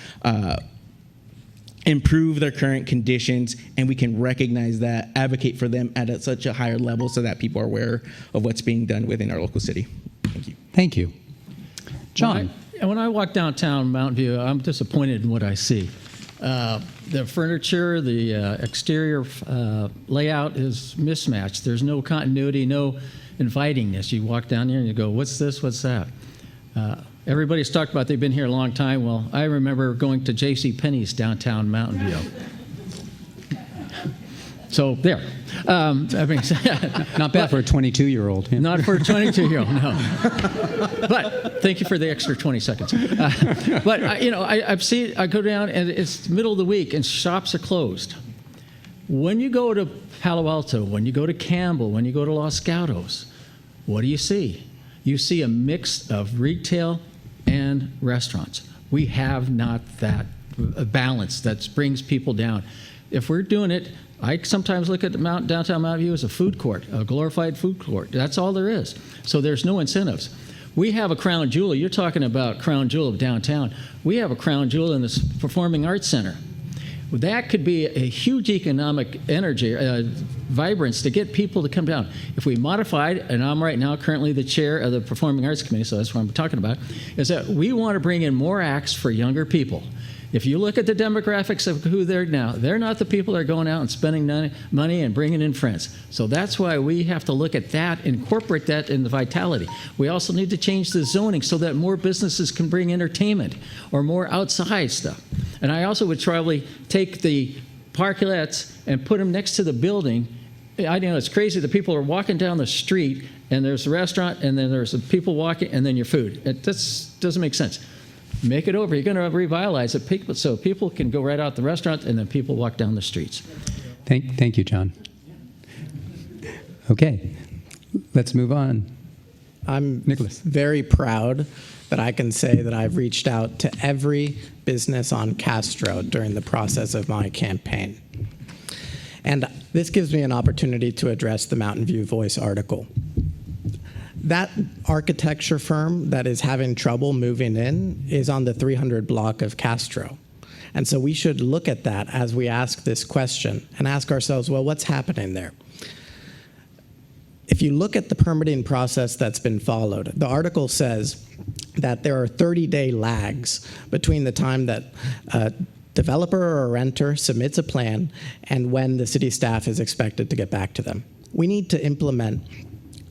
improve their current conditions, and we can recognize that, advocate for them at such a higher level so that people are aware of what's being done within our local city. Thank you. Thank you. John. When I walk downtown Mountain View, I'm disappointed in what I see. The furniture, the exterior layout is mismatched. There's no continuity, no invitingness. You walk down here and you go, what's this, what's that? Everybody's talked about they've been here a long time. Well, I remember going to J.C. Penney's downtown Mountain View. So there. I mean, Not bad for a 22-year-old. Yeah. Not for a 22-year-old, no. But thank you for the extra 20 seconds. But I go down and it's the middle of the week and shops are closed. When you go to Palo Alto, when you go to Campbell, when you go to Los Gatos, what do you see? You see a mix of retail and restaurants. We have not that balance that brings people down. If we're doing it, I sometimes look at downtown Mountain View as a food court, a glorified food court. That's all there is. So there's no incentives. We have a crown jewel. You're talking about crown jewel of downtown. We have a crown jewel in this Performing Arts Center. That could be a huge economic energy, vibrance to get people to come down. If we modified, and I'm right now currently the chair of the Performing Arts Committee, so that's what I'm talking about, is that we want to bring in more acts for younger people. If you look at the demographics of who they're now, they're not the people that are going out and spending money and bringing in friends. So that's why we have to look at that, incorporate that in the vitality. We also need to change the zoning so that more businesses can bring entertainment or more outside stuff. And I also would probably take the parklets and put them next to the building. I know it's crazy that people are walking down the street and there's a restaurant and then there's people walking and then your food. It just doesn't make sense. Make it over. You're going to revitalize it so people can go right out the restaurant and then people walk down the streets. Thank you, John. Okay, let's move on. I'm Nicholas. very proud that I can say that I've reached out to every business on Castro during the process of my campaign. And this gives me an opportunity to address the Mountain View Voice article. That architecture firm that is having trouble moving in is on the 300 block of Castro. And so we should look at that as we ask this question and ask ourselves, well, what's happening there? If you look at the permitting process that's been followed, the article says that there are 30-day lags between the time that a developer or a renter submits a plan and when the city staff is expected to get back to them. We need to implement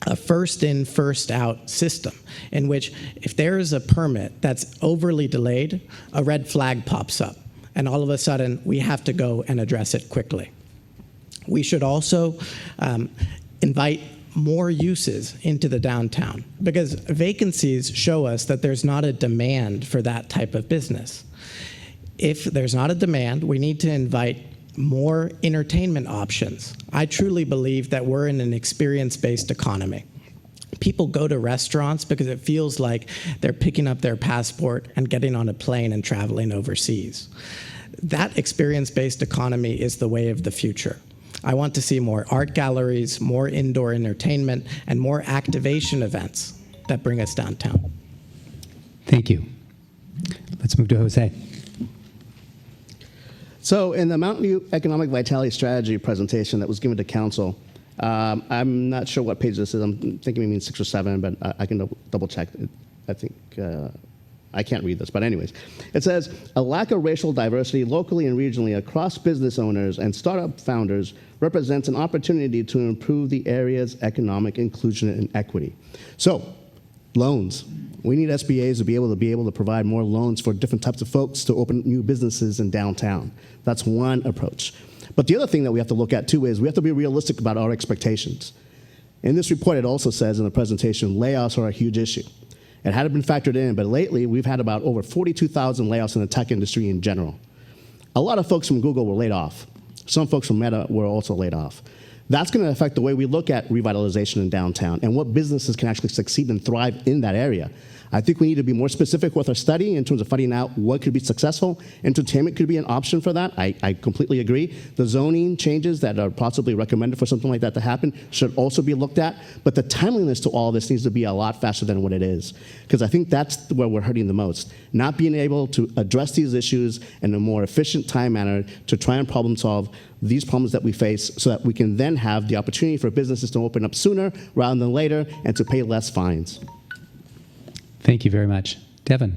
a first in, first out system in which if there is a permit that's overly delayed, a red flag pops up, and all of a sudden we have to go and address it quickly. We should also invite more uses into the downtown because vacancies show us that there's not a demand for that type of business. If there's not a demand, we need to invite more entertainment options. I truly believe that we're in an experience-based economy. People go to restaurants because it feels like they're picking up their passport and getting on a plane and traveling overseas. That experience-based economy is the way of the future. I want to see more art galleries, more indoor entertainment, and more activation events that bring us downtown. Thank you. Let's move to Jose. So in the Mountain View Economic Vitality Strategy presentation that was given to council, I'm not sure what page this is. I'm thinking it means 6 or 7, but I can double check. I think I can't read this, but anyways. It says, a lack of racial diversity locally and regionally across business owners and startup founders represents an opportunity to improve the area's economic inclusion and equity. So, loans. We need SBAs to be able to provide more loans for different types of folks to open new businesses in downtown. That's one approach. But the other thing that we have to look at too is we have to be realistic about our expectations. In this report, it also says in the presentation, layoffs are a huge issue. It hadn't been factored in, but lately we've had about over 42,000 layoffs in the tech industry in general. A lot of folks from Google were laid off. Some folks from Meta were also laid off. That's going to affect the way we look at revitalization in downtown and what businesses can actually succeed and thrive in that area. I think we need to be more specific with our study in terms of finding out what could be successful. Entertainment could be an option for that. I completely agree. The zoning changes that are possibly recommended for something like that to happen should also be looked at. But the timeliness to all this needs to be a lot faster than what it is. Because I think that's where we're hurting the most. Not being able to address these issues in a more efficient time manner to try and problem solve these problems that we face so that we can then have the opportunity for businesses to open up sooner rather than later and to pay less fines. Thank you very much. Devin.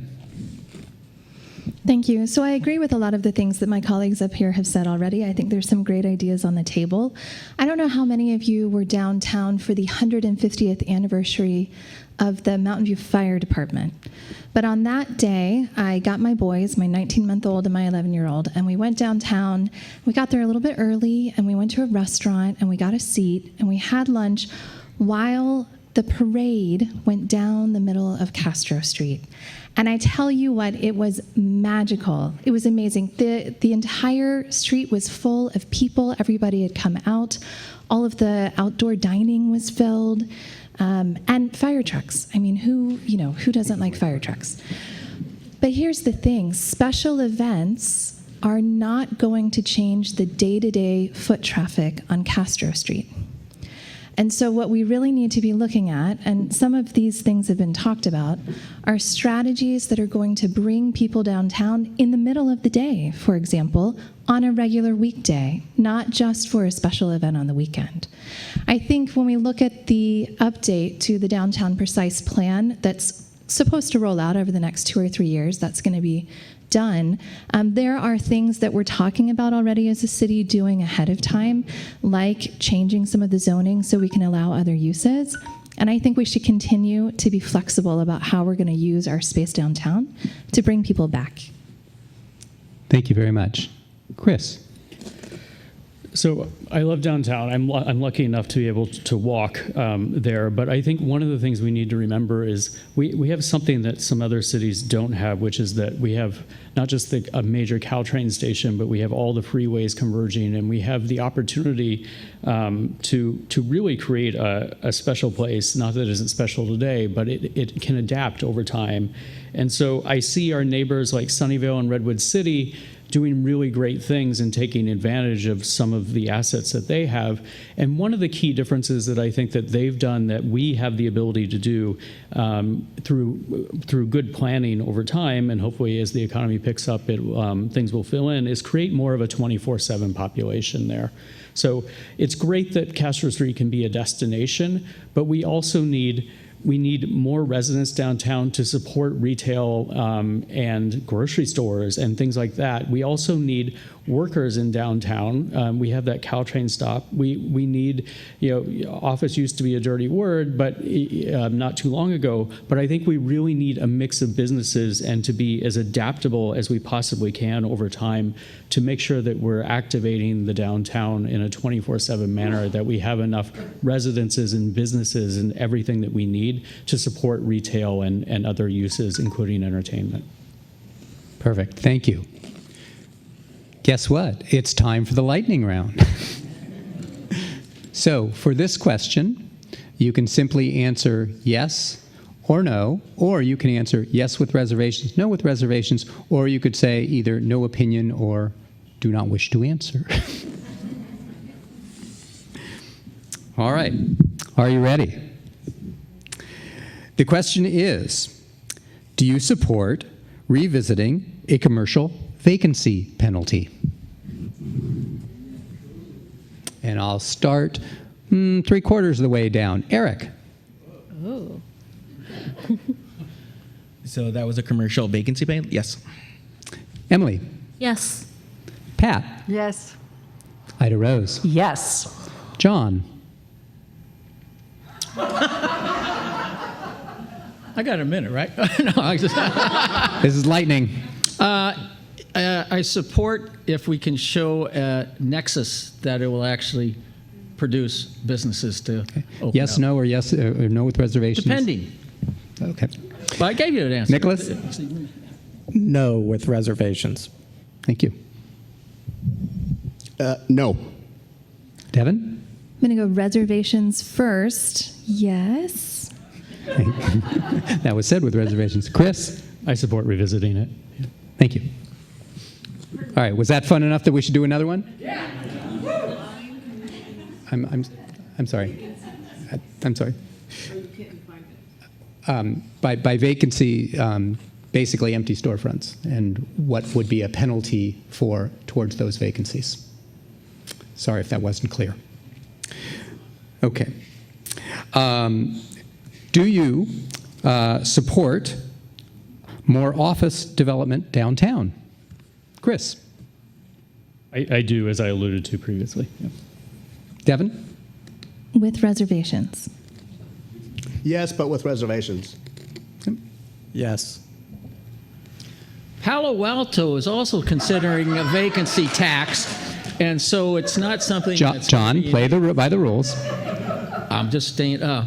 Thank you. So I agree with a lot of the things that my colleagues up here have said already. I think there's some great ideas on the table. I don't know how many of you were downtown for the 150th anniversary of the Mountain View Fire Department. But on that day, I got my boys, my 19-month-old and my 11-year-old, and we went downtown. We got there a little bit early, and we went to a restaurant, and we got a seat, and we had lunch while the parade went down the middle of Castro Street. And I tell you what, it was magical. It was amazing. The entire street was full of people. Everybody had come out. All of the outdoor dining was filled. And fire trucks. I mean, who doesn't like fire trucks? But here's the thing. Special events are not going to change the day-to-day foot traffic on Castro Street. And so what we really need to be looking at, and some of these things have been talked about, are strategies that are going to bring people downtown in the middle of the day, for example, on a regular weekday, not just for a special event on the weekend. I think when we look at the update to the Downtown Precise Plan that's supposed to roll out over the next 2 or 3 years, that's going to be done, there are things that we're talking about already as a city doing ahead of time, like changing some of the zoning so we can allow other uses. And I think we should continue to be flexible about how we're going to use our space downtown to bring people back. Thank you very much. Chris. So I love downtown. I'm lucky enough to be able to walk there. But I think one of the things we need to remember is we have something that some other cities don't have, which is that we have not just a major Caltrain station, but we have all the freeways converging, and we have the opportunity to really create a special place. Not that it isn't special today, but it can adapt over time. And so I see our neighbors like Sunnyvale and Redwood City doing really great things and taking advantage of some of the assets that they have. And one of the key differences that I think that they've done that we have the ability to do through good planning over time, and hopefully as the economy picks up, things will fill in, is create more of a 24/7 population there. So it's great that Castro Street can be a destination, but we also need more residents downtown to support retail and grocery stores and things like that. We also need workers in downtown. We have that Caltrain stop. We need, office used to be a dirty word, but not too long ago. But I think we really need a mix of businesses and to be as adaptable as we possibly can over time to make sure that we're activating the downtown in a 24/7 manner, that we have enough residences and businesses and everything that we need to support retail and other uses, including entertainment. Perfect. Thank you. Guess what? It's time for the lightning round. So for this question, you can simply answer yes or no, or you can answer yes with reservations, no with reservations, or you could say either no opinion or do not wish to answer. All right. Are you ready? The question is, do you support revisiting a commercial vacancy penalty? And I'll start 3/4 of the way down. Eric. Oh. So that was a commercial vacancy pay? Yes. Emily, Yes. Pat, Yes. Ida Rose, Yes. John. I got a minute, right? No, I just. This is lightning. I support if we can show a nexus that it will actually produce businesses to open Yes, up. no, or yes, or no with reservations? Depending. Okay. But I gave you an answer. Nicholas? No with reservations. Thank you. No. Devin? I'm going to go reservations first. Yes. That was said with reservations. Chris? I support revisiting it. Thank you. All right, was that fun enough that we should do another one? Yeah. I'm sorry. I'm sorry. By vacancy, basically empty storefronts, and what would be a penalty towards those vacancies. Sorry if that wasn't clear. Okay. Do you support more office development downtown? Chris? I do, as I alluded to previously. Yeah. Devin? With reservations. Yes, but with reservations. Yes. Palo Alto is also considering a vacancy tax, and so it's not something that's John, play by the rules. I'm just staying. You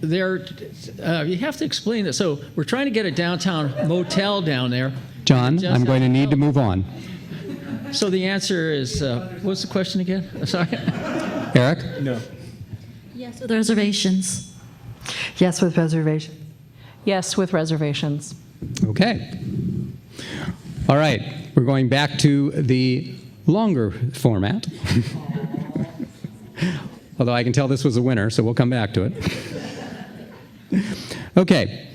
have to explain that. So we're trying to get a downtown motel down there. John, Just I'm going to need to move on. So the answer is, what's the question again? Sorry. Eric? No. Yes with reservations. Yes with reservation. Yes, with reservations. Okay. All right, we're going back to the longer format. Although I can tell this was a winner, so we'll come back to it. Okay.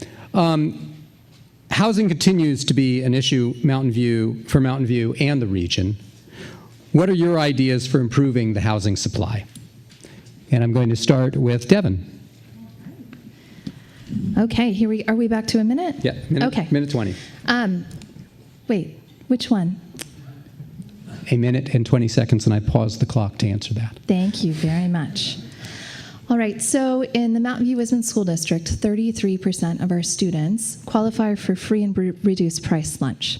Housing continues to be an issue for Mountain View and the region. What are your ideas for improving the housing supply? And I'm going to start with Devin. Okay, are we back to a minute? Yeah, minute 20. Wait, which one? A minute and 20 seconds, and I pause the clock to answer that. Thank you very much. All right, so in the Mountain View Wisdom School District, 33% of our students qualify for free and reduced price lunch.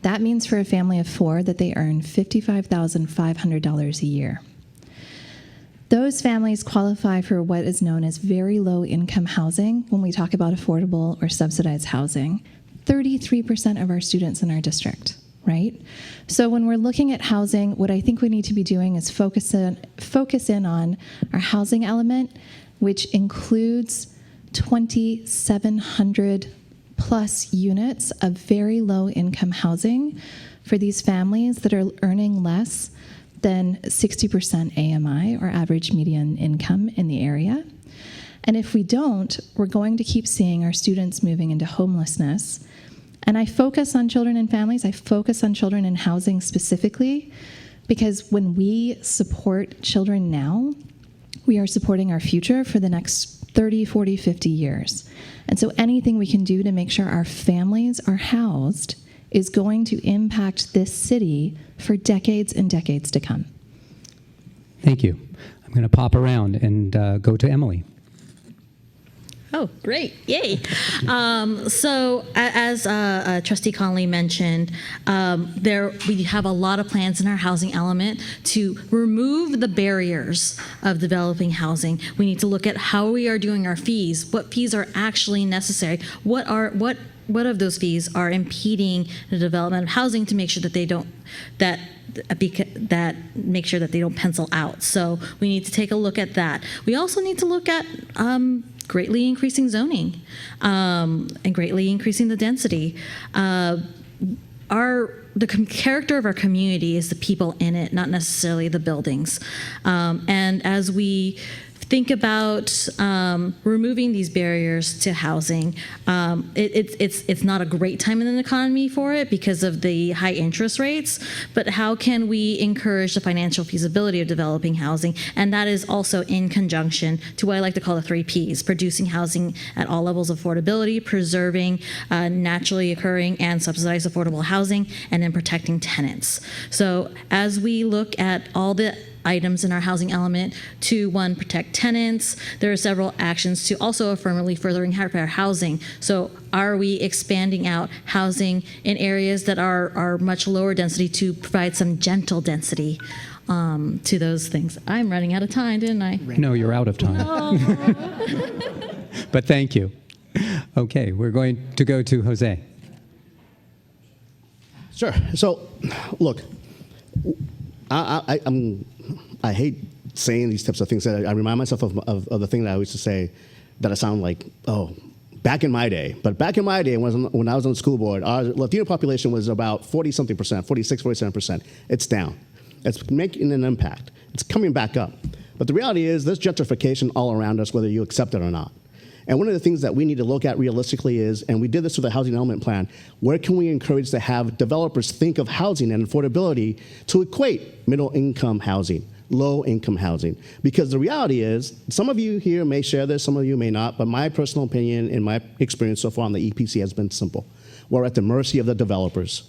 That means for a family of 4 that they earn $55,500 a year. Those families qualify for what is known as very low income housing when we talk about affordable or subsidized housing. 33% of our students in our district, right? So when we're looking at housing, what I think we need to be doing is focus in on our housing element, which includes 2,700 plus units of very low income housing for these families that are earning less than 60% AMI, or average median income in the area. And if we don't, we're going to keep seeing our students moving into homelessness. And I focus on children and families. I focus on children in housing specifically because when we support children now, we are supporting our future for the next 30, 40, 50 years. And so anything we can do to make sure our families are housed is going to impact this city for decades and decades to come. Thank you. I'm going to pop around and go to Emily. Oh, great. Yay. So as Trustee Conley mentioned, we have a lot of plans in our housing element to remove the barriers of developing housing. We need to look at how we are doing our fees, what fees are actually necessary, what of those fees are impeding the development of housing to make sure that they don't make sure that they don't pencil out. So we need to take a look at that. We also need to look at greatly increasing zoning and greatly increasing the density. The character of our community is the people in it, not necessarily the buildings. And as we think about removing these barriers to housing. It's not a great time in the economy for it because of the high interest rates, but how can we encourage the financial feasibility of developing housing? And that is also in conjunction to what I like to call the 3 Ps: producing housing at all levels of affordability, preserving naturally occurring and subsidized affordable housing, and then protecting tenants. So as we look at all the items in our housing element to, one, protect tenants, there are several actions to also affirmatively furthering fair housing. So are we expanding out housing in areas that are much lower density to provide some gentle density to those things? I'm running out of time, didn't I? No, you're out of time. But thank you. Okay, we're going to go to Jose. Sure. So, look, I hate saying these types of things. I remind myself of the thing that I used to say that I sound like, oh, back in my day. But back in my day, when I was on the school board, our Latino population was about 40-something percent, 46, 47%. It's down. It's making an impact. It's coming back up. But the reality is there's gentrification all around us, whether you accept it or not. And one of the things that we need to look at realistically is, and we did this with the housing element plan, where can we encourage to have developers think of housing and affordability to equate middle income housing, low income housing? Because the reality is, some of you here may share this, some of you may not, but my personal opinion and my experience so far on the EPC has been simple. We're at the mercy of the developers.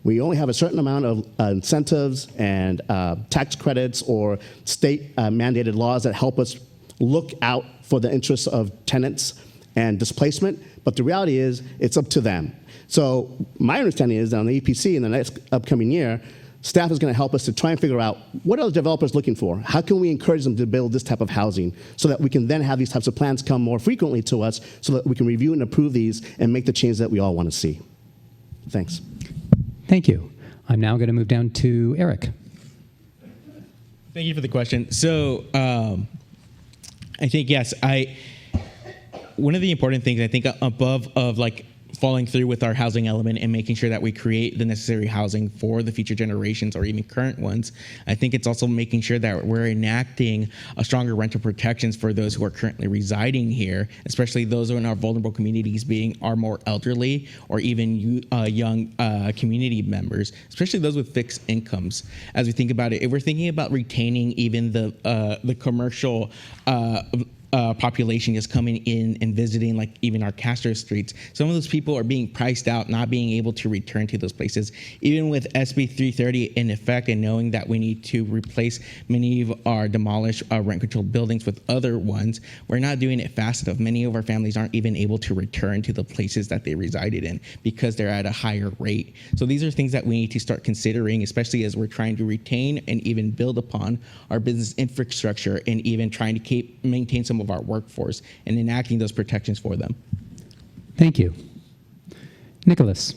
We only have a certain amount of incentives and tax credits or state mandated laws that help us look out for the interests of tenants and displacement, but the reality is it's up to them. So my understanding is that on the EPC in the next upcoming year, staff is going to help us to try and figure out what are the developers looking for? How can we encourage them to build this type of housing so that we can then have these types of plans come more frequently to us so that we can review and approve these and make the change that we all want to see. Thanks. Thank you. I'm now going to move down to Eric. Thank you for the question. So I think, yes, one of the important things I think above of like following through with our housing element and making sure that we create the necessary housing for the future generations or even current ones, I think it's also making sure that we're enacting a stronger rental protections for those who are currently residing here, especially those who are in our vulnerable communities being our more elderly or even young community members, especially those with fixed incomes. As we think about it, if we're thinking about retaining even the commercial population is coming in and visiting, like even our Castro streets. Some of those people are being priced out, not being able to return to those places. Even with SB 330 in effect and knowing that we need to replace many of our demolished rent-controlled buildings with other ones, we're not doing it fast enough. Many of our families aren't even able to return to the places that they resided in because they're at a higher rate. So these are things that we need to start considering, especially as we're trying to retain and even build upon our business infrastructure and even trying to maintain some of our workforce and enacting those protections for them. Thank you. Nicholas.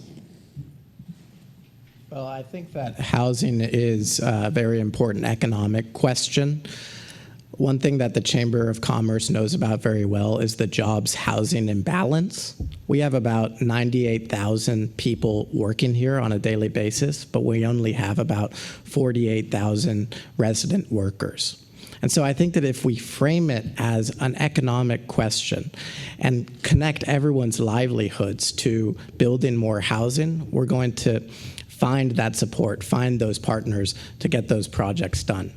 Well, I think that housing is a very important economic question. One thing that the Chamber of Commerce knows about very well is the jobs housing imbalance. We have about 98,000 people working here on a daily basis, but we only have about 48,000 resident workers. And so I think that if we frame it as an economic question and connect everyone's livelihoods to building more housing, we're going to find that support, find those partners to get those projects done.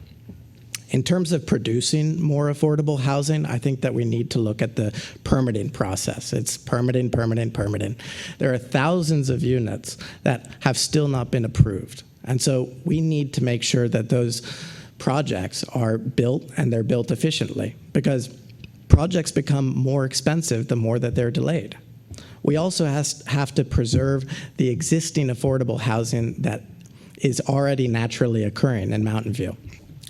In terms of producing more affordable housing, I think that we need to look at the permitting process. It's permitting. There are thousands of units that have still not been approved. And so we need to make sure that those projects are built and they're built efficiently, because projects become more expensive the more that they're delayed. We also have to preserve the existing affordable housing that is already naturally occurring in Mountain View.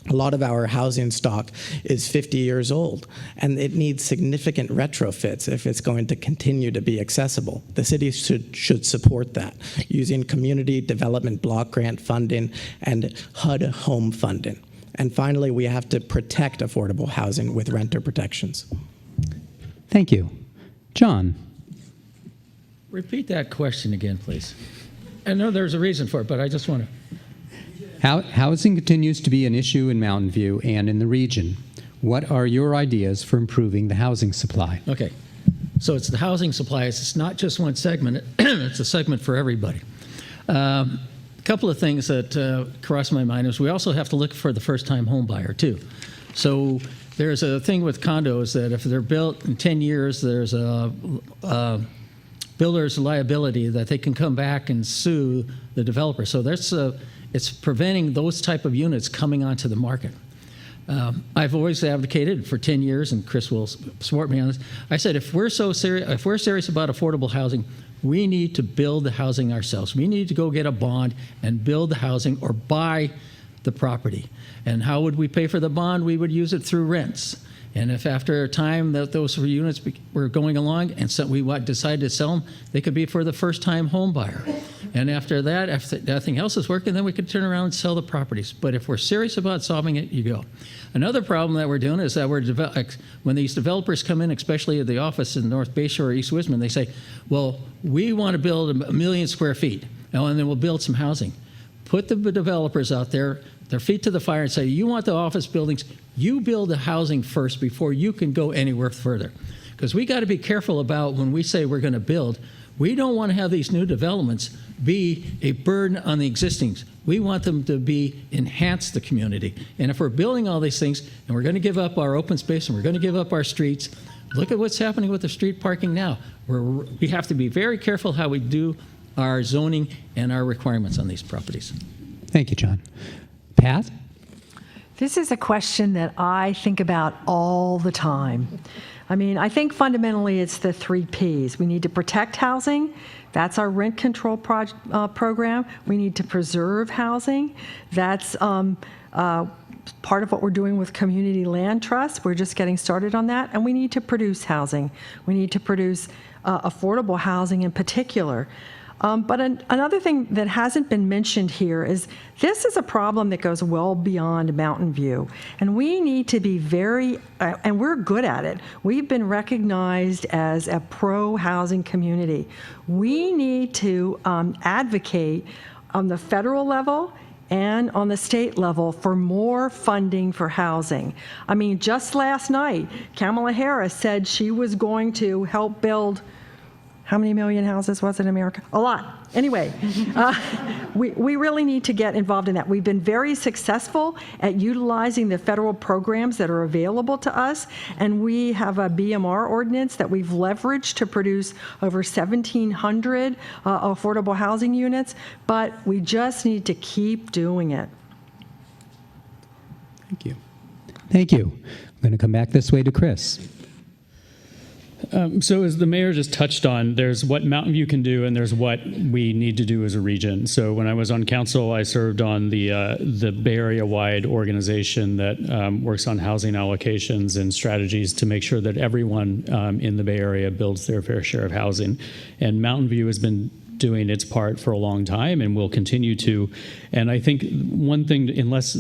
A lot of our housing stock is 50 years old, and it needs significant retrofits if it's going to continue to be accessible. The city should support that using community development block grant funding and HUD home funding. And finally, we have to protect affordable housing with renter protections. Thank you. John. Repeat that question again, please. I know there's a reason for it, but I just want to. Housing continues to be an issue in Mountain View and in the region. what are your ideas for improving the housing supply? Okay. So it's the housing supply. It's not just one segment. It's a segment for everybody. A couple of things that cross my mind is we also have to look for the first-time home buyer, too. So there's a thing with condos that if they're built in 10 years, there's a builder's liability that they can come back and sue the developer. So it's preventing those type of units coming onto the market. I've always advocated for 10 years, and Chris will support me on this. I said if we're serious about affordable housing, we need to build the housing ourselves. We need to go get a bond and build the housing or buy the property. And how would we pay for the bond? We would use it through rents. And if after a time that those units were going along and so we decided to sell them, they could be for the first-time home buyer. And after that, if nothing else is working, then we could turn around and sell the properties. But if we're serious about solving it, you go. Another problem that we're doing is that when these developers come in, especially at the office in North Bayshore or East Wisman, they say, well, we want to build 1 million square feet, and then we'll build some housing. Put the developers out there, their feet to the fire, and say, you want the office buildings, you build the housing first before you can go anywhere further. Because we got to be careful about when we say we're going to build, we don't want to have these new developments be a burden on the existing. We want them to enhance the community. And if we're building all these things and we're going to give up our open space and we're going to give up our streets, look at what's happening with the street parking now. We have to be very careful how we do our zoning and our requirements on these properties. Thank you, John. Pat? This is a question that I think about all the time. I mean, I think fundamentally it's the 3 Ps. We need to protect housing. That's our rent control program. We need to preserve housing. That's part of what we're doing with Community Land Trust. We're just getting started on that. And we need to produce housing. We need to produce affordable housing in particular. But another thing that hasn't been mentioned here is this is a problem that goes well beyond Mountain View. And we need to be and we're good at it. We've been recognized as a pro-housing community. We need to advocate on the federal level and on the state level for more funding for housing. I mean, just last night, Kamala Harris said she was going to help build how many million houses was it in America? A lot. Anyway, we really need to get involved in that. We've been very successful at utilizing the federal programs that are available to us, and we have a BMR ordinance that we've leveraged to produce over 1,700 affordable housing units, but we just need to keep doing it. Thank you. Thank you. I'm going to come back this way to Chris. So as the mayor just touched on, there's what Mountain View can do and there's what we need to do as a region. So when I was on council, I served on the Bay Area-wide organization that works on housing allocations and strategies to make sure that everyone in the Bay Area builds their fair share of housing. And Mountain View has been doing its part for a long time and will continue to. And I think one thing, unless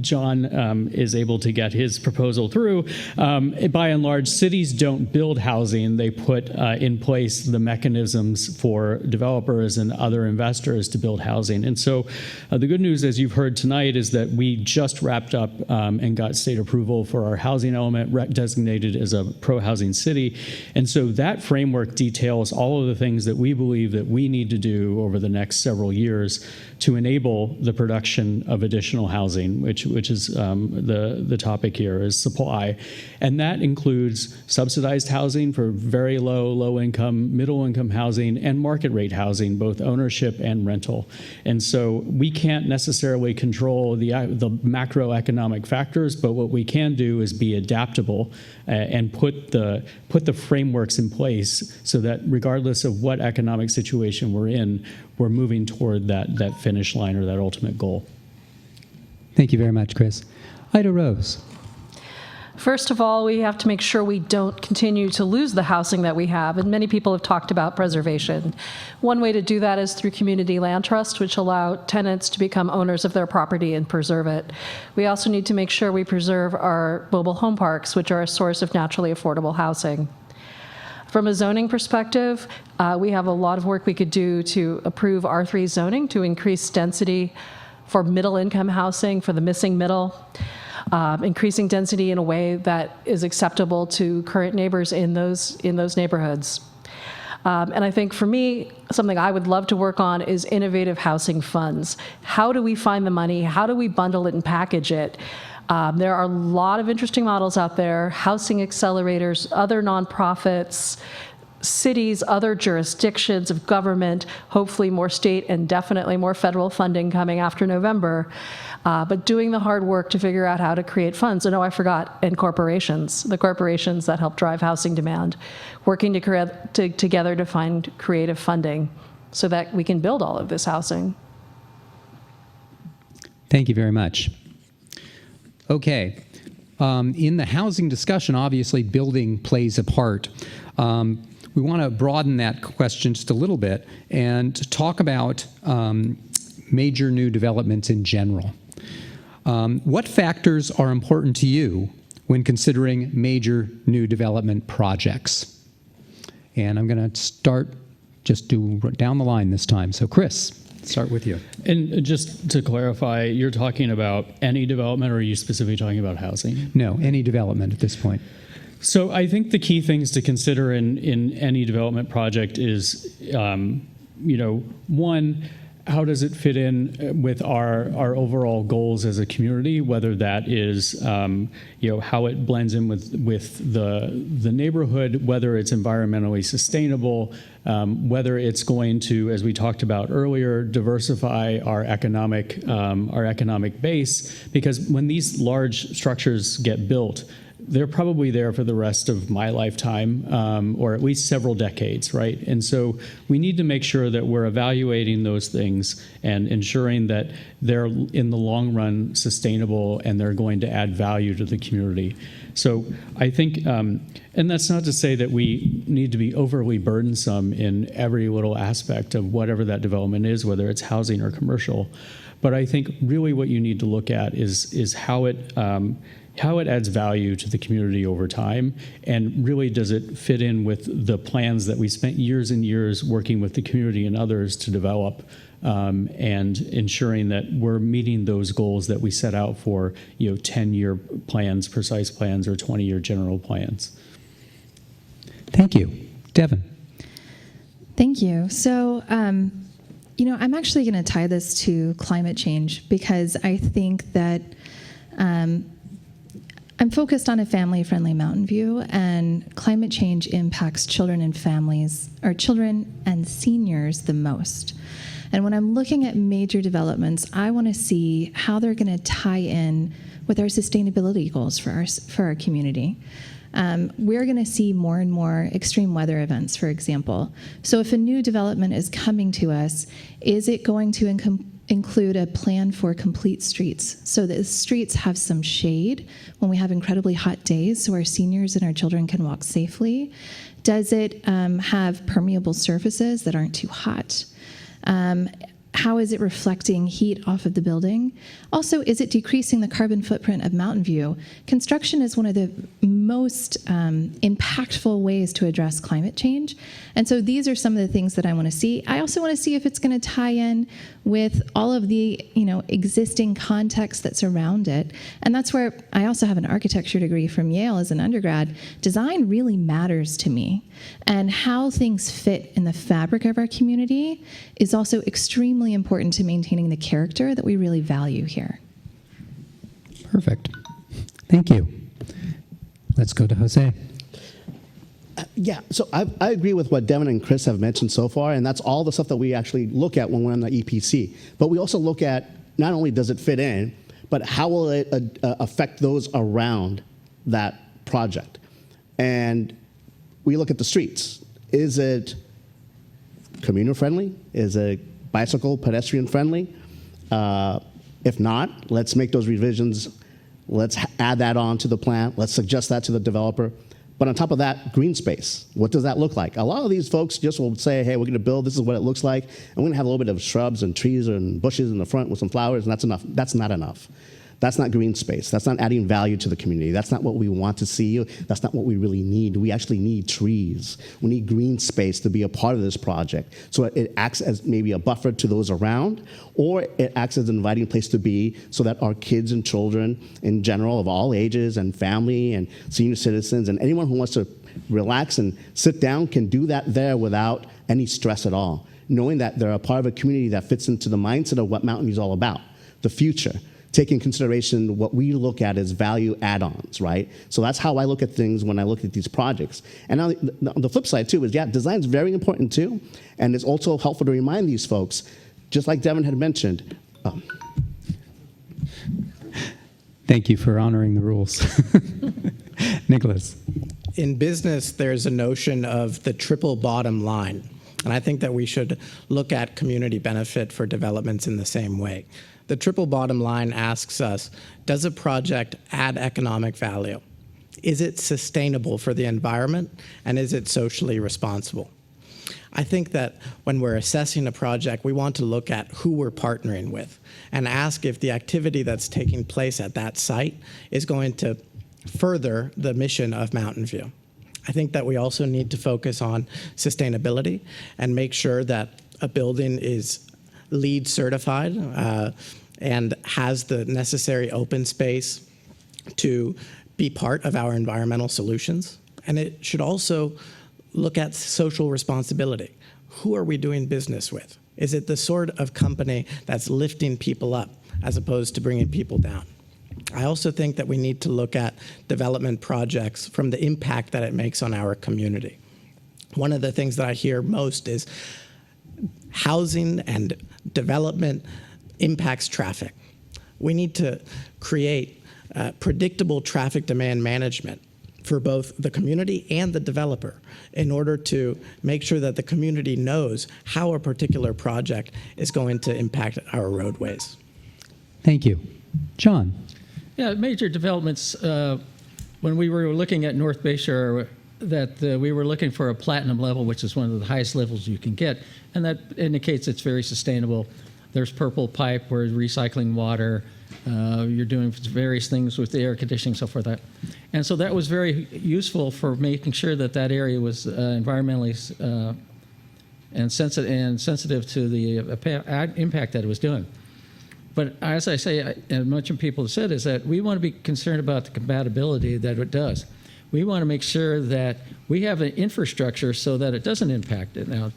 John is able to get his proposal through, by and large, cities don't build housing. They put in place the mechanisms for developers and other investors to build housing. And so the good news, as you've heard tonight, is that we just wrapped up and got state approval for our housing element designated as a pro-housing city. And so that framework details all of the things that we believe that we need to do over the next several years to enable the production of additional housing, which is the topic here is supply. And that includes subsidized housing for very low income, middle income housing, and market rate housing, both ownership and rental. And so we can't necessarily control the macroeconomic factors, but what we can do is be adaptable and put the frameworks in place so that regardless of what economic situation we're in, we're moving toward that finish line or that ultimate goal. Thank you very much, Chris. Ida Rose. First of all, we have to make sure we don't continue to lose the housing that we have, and many people have talked about preservation. One way to do that is through community land trust, which allow tenants to become owners of their property and preserve it. We also need to make sure we preserve our mobile home parks, which are a source of naturally affordable housing. From a zoning perspective, we have a lot of work we could do to approve R3 zoning to increase density for middle income housing, for the missing middle. increasing density in a way that is acceptable to current neighbors in those neighborhoods. And I think for me, something I would love to work on is innovative housing funds. How do we find the money? How do we bundle it and package it? There are a lot of interesting models out there, housing accelerators, other nonprofits, cities, other jurisdictions of government, hopefully more state and definitely more federal funding coming after November, but doing the hard work to figure out how to create funds. And oh, I forgot, and corporations, the corporations that help drive housing demand, working together to find creative funding so that we can build all of this housing. Thank you very much. Okay. In the housing discussion, obviously, building plays a part. We want to broaden that question just a little bit and talk about major new developments in general. What factors are important to you when considering major new development projects? And I'm going to start just down the line this time. So Chris, start with you. And just to clarify, you're talking about any development, or are you specifically talking about housing? No, any development at this point. So I think the key things to consider in any development project is, one, how does it fit in with our overall goals as a community, whether that is, how it blends in with the neighborhood, whether it's environmentally sustainable, whether it's going to, as we talked about earlier, diversify our economic base, because when these large structures get built, they're probably there for the rest of my lifetime, or at least several decades, right? And so we need to make sure that we're evaluating those things and ensuring that they're, in the long run, sustainable and they're going to add value to the community. So I think, and that's not to say that we need to be overly burdensome in every little aspect of whatever that development is, whether it's housing or commercial. But I think really what you need to look at is how it adds value to the community over time, and really does it fit in with the plans that we spent years and years working with the community and others to develop, and ensuring that we're meeting those goals that we set out for, 10-year plans, precise plans, or 20-year general plans. Thank you. Devin. Thank you. So, I'm actually going to tie this to climate change, because I think that I'm focused on a family-friendly Mountain View, and climate change impacts children and families, or children and seniors, the most. And when I'm looking at major developments, I want to see how they're going to tie in with our sustainability goals for our community. We're going to see more and more extreme weather events, for example. So if a new development is coming to us, is it going to include a plan for complete streets so that the streets have some shade when we have incredibly hot days so our seniors and our children can walk safely? Does it have permeable surfaces that aren't too hot? How is it reflecting heat off of the building? Also, is it decreasing the carbon footprint of Mountain View? Construction is one of the most impactful ways to address climate change. And so these are some of the things that I want to see. I also want to see if it's going to tie in with all of the existing context that surround it. And that's where I also have an architecture degree from Yale as an undergrad. Design really matters to me. And how things fit in the fabric of our community is also extremely important to maintaining the character that we really value here. Perfect. Thank you. Let's go to Jose. Yeah, so I agree with what Devin and Chris have mentioned so far, and that's all the stuff that we actually look at when we're on the EPC. But we also look at not only does it fit in, but how will it affect those around that project. And we look at the streets. Is it commuter friendly? Is it bicycle pedestrian friendly? If not, let's make those revisions. Let's add that on to the plan. Let's suggest that to the developer. But on top of that, green space. What does that look like? A lot of these folks just will say, hey, we're going to build, this is what it looks like, and we're going to have a little bit of shrubs and trees and bushes in the front with some flowers, and that's enough. That's not enough. That's not green space. That's not adding value to the community. That's not what we want to see. That's not what we really need. We actually need trees. We need green space to be a part of this project. So it acts as maybe a buffer to those around, or it acts as an inviting place to be so that our kids and children in general of all ages and family and senior citizens and anyone who wants to relax and sit down can do that there without any stress at all, knowing that they're a part of a community that fits into the mindset of what Mountain View is all about, the future. Take in consideration what we look at as value add-ons, right? So that's how I look at things when I look at these projects. And on the flip side too is, yeah, design is very important too, and it's also helpful to remind these folks, just like Devin had mentioned. Thank you for honoring the rules. Nicholas. In business, there's a notion of the triple bottom line. And I think that we should look at community benefit for developments in the same way. The triple bottom line asks us, does a project add economic value? Is it sustainable for the environment? And is it socially responsible? I think that when we're assessing a project, we want to look at who we're partnering with and ask if the activity that's taking place at that site is going to further the mission of Mountain View. I think that we also need to focus on sustainability and make sure that a building is LEED certified and has the necessary open space to be part of our environmental solutions. And it should also look at social responsibility. Who are we doing business with? Is it the sort of company that's lifting people up as opposed to bringing people down? I also think that we need to look at development projects from the impact that it makes on our community. One of the things that I hear most is housing and development impacts traffic. We need to create predictable traffic demand management for both the community and the developer in order to make sure that the community knows how a particular project is going to impact our roadways. Thank you. John. Yeah, major developments, when we were looking at North Bayshore, that we were looking for a platinum level, which is one of the highest levels you can get, and that indicates it's very sustainable. There's purple pipe, we're recycling water, you're doing various things with the air conditioning, so forth. And so that was very useful for making sure that that area was environmentally and sensitive to the impact that it was doing. But as I say, and much of people have said, is that we want to be concerned about the compatibility that it does. We want to make sure that we have an infrastructure so that it doesn't impact it. Now,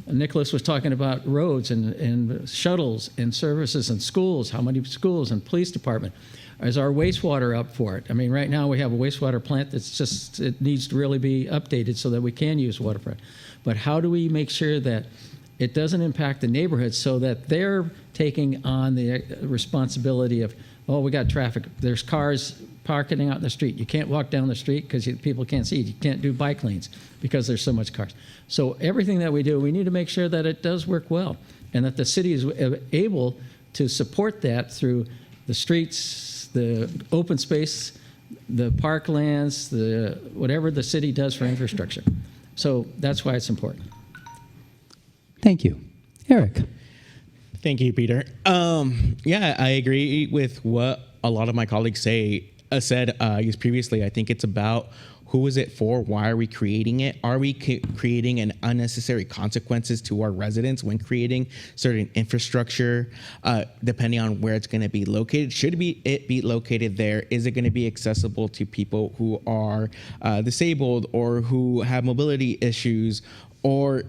Nicholas was talking about roads and shuttles and services and schools, how many schools and police department. Is our wastewater up for it? I mean, right now we have a wastewater plant that's just, it needs to really be updated so that we can use water for it. But how do we make sure that it doesn't impact the neighborhood so that they're taking on the responsibility of, oh, we got traffic. There's cars parking out in the street. You can't walk down the street because people can't see. You can't do bike lanes because there's so much cars. So everything that we do, we need to make sure that it does work well and that the city is able to support that through the streets, the open space, the parklands, the whatever the city does for infrastructure. So that's why it's important. Thank you. Eric. Thank you, Peter. Yeah, I agree with what a lot of my colleagues said previously. I think it's about who is it for? Why are we creating it? Are we creating an unnecessary consequences to our residents when creating certain infrastructure, depending on where it's going to be located? Should it be located there? Is it going to be accessible to people who are disabled or who have mobility issues? Or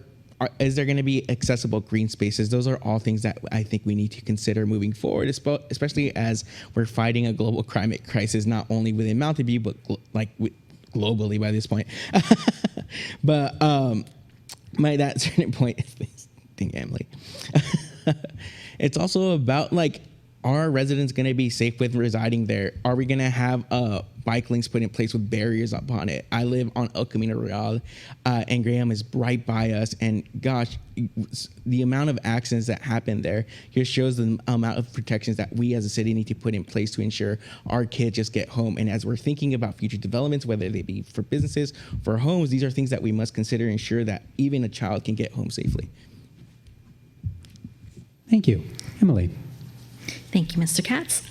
is there going to be accessible green spaces? Those are all things that I think we need to consider moving forward, especially as we're fighting a global climate crisis, not only within Mountain View, but globally by this point. But that certain point is, think Emily. It's also about are residents going to be safe with residing there? Are we going to have bike lanes put in place with barriers upon it? I live on El Camino Real, and Graham is right by us. And gosh, the amount of accidents that happen there just shows the amount of protections that we as a city need to put in place to ensure our kids just get home. And as we're thinking about future developments, whether they be for businesses, for homes, these are things that we must consider and ensure that even a child can get home safely. Thank you. Emily. Thank you, Mr. Katz.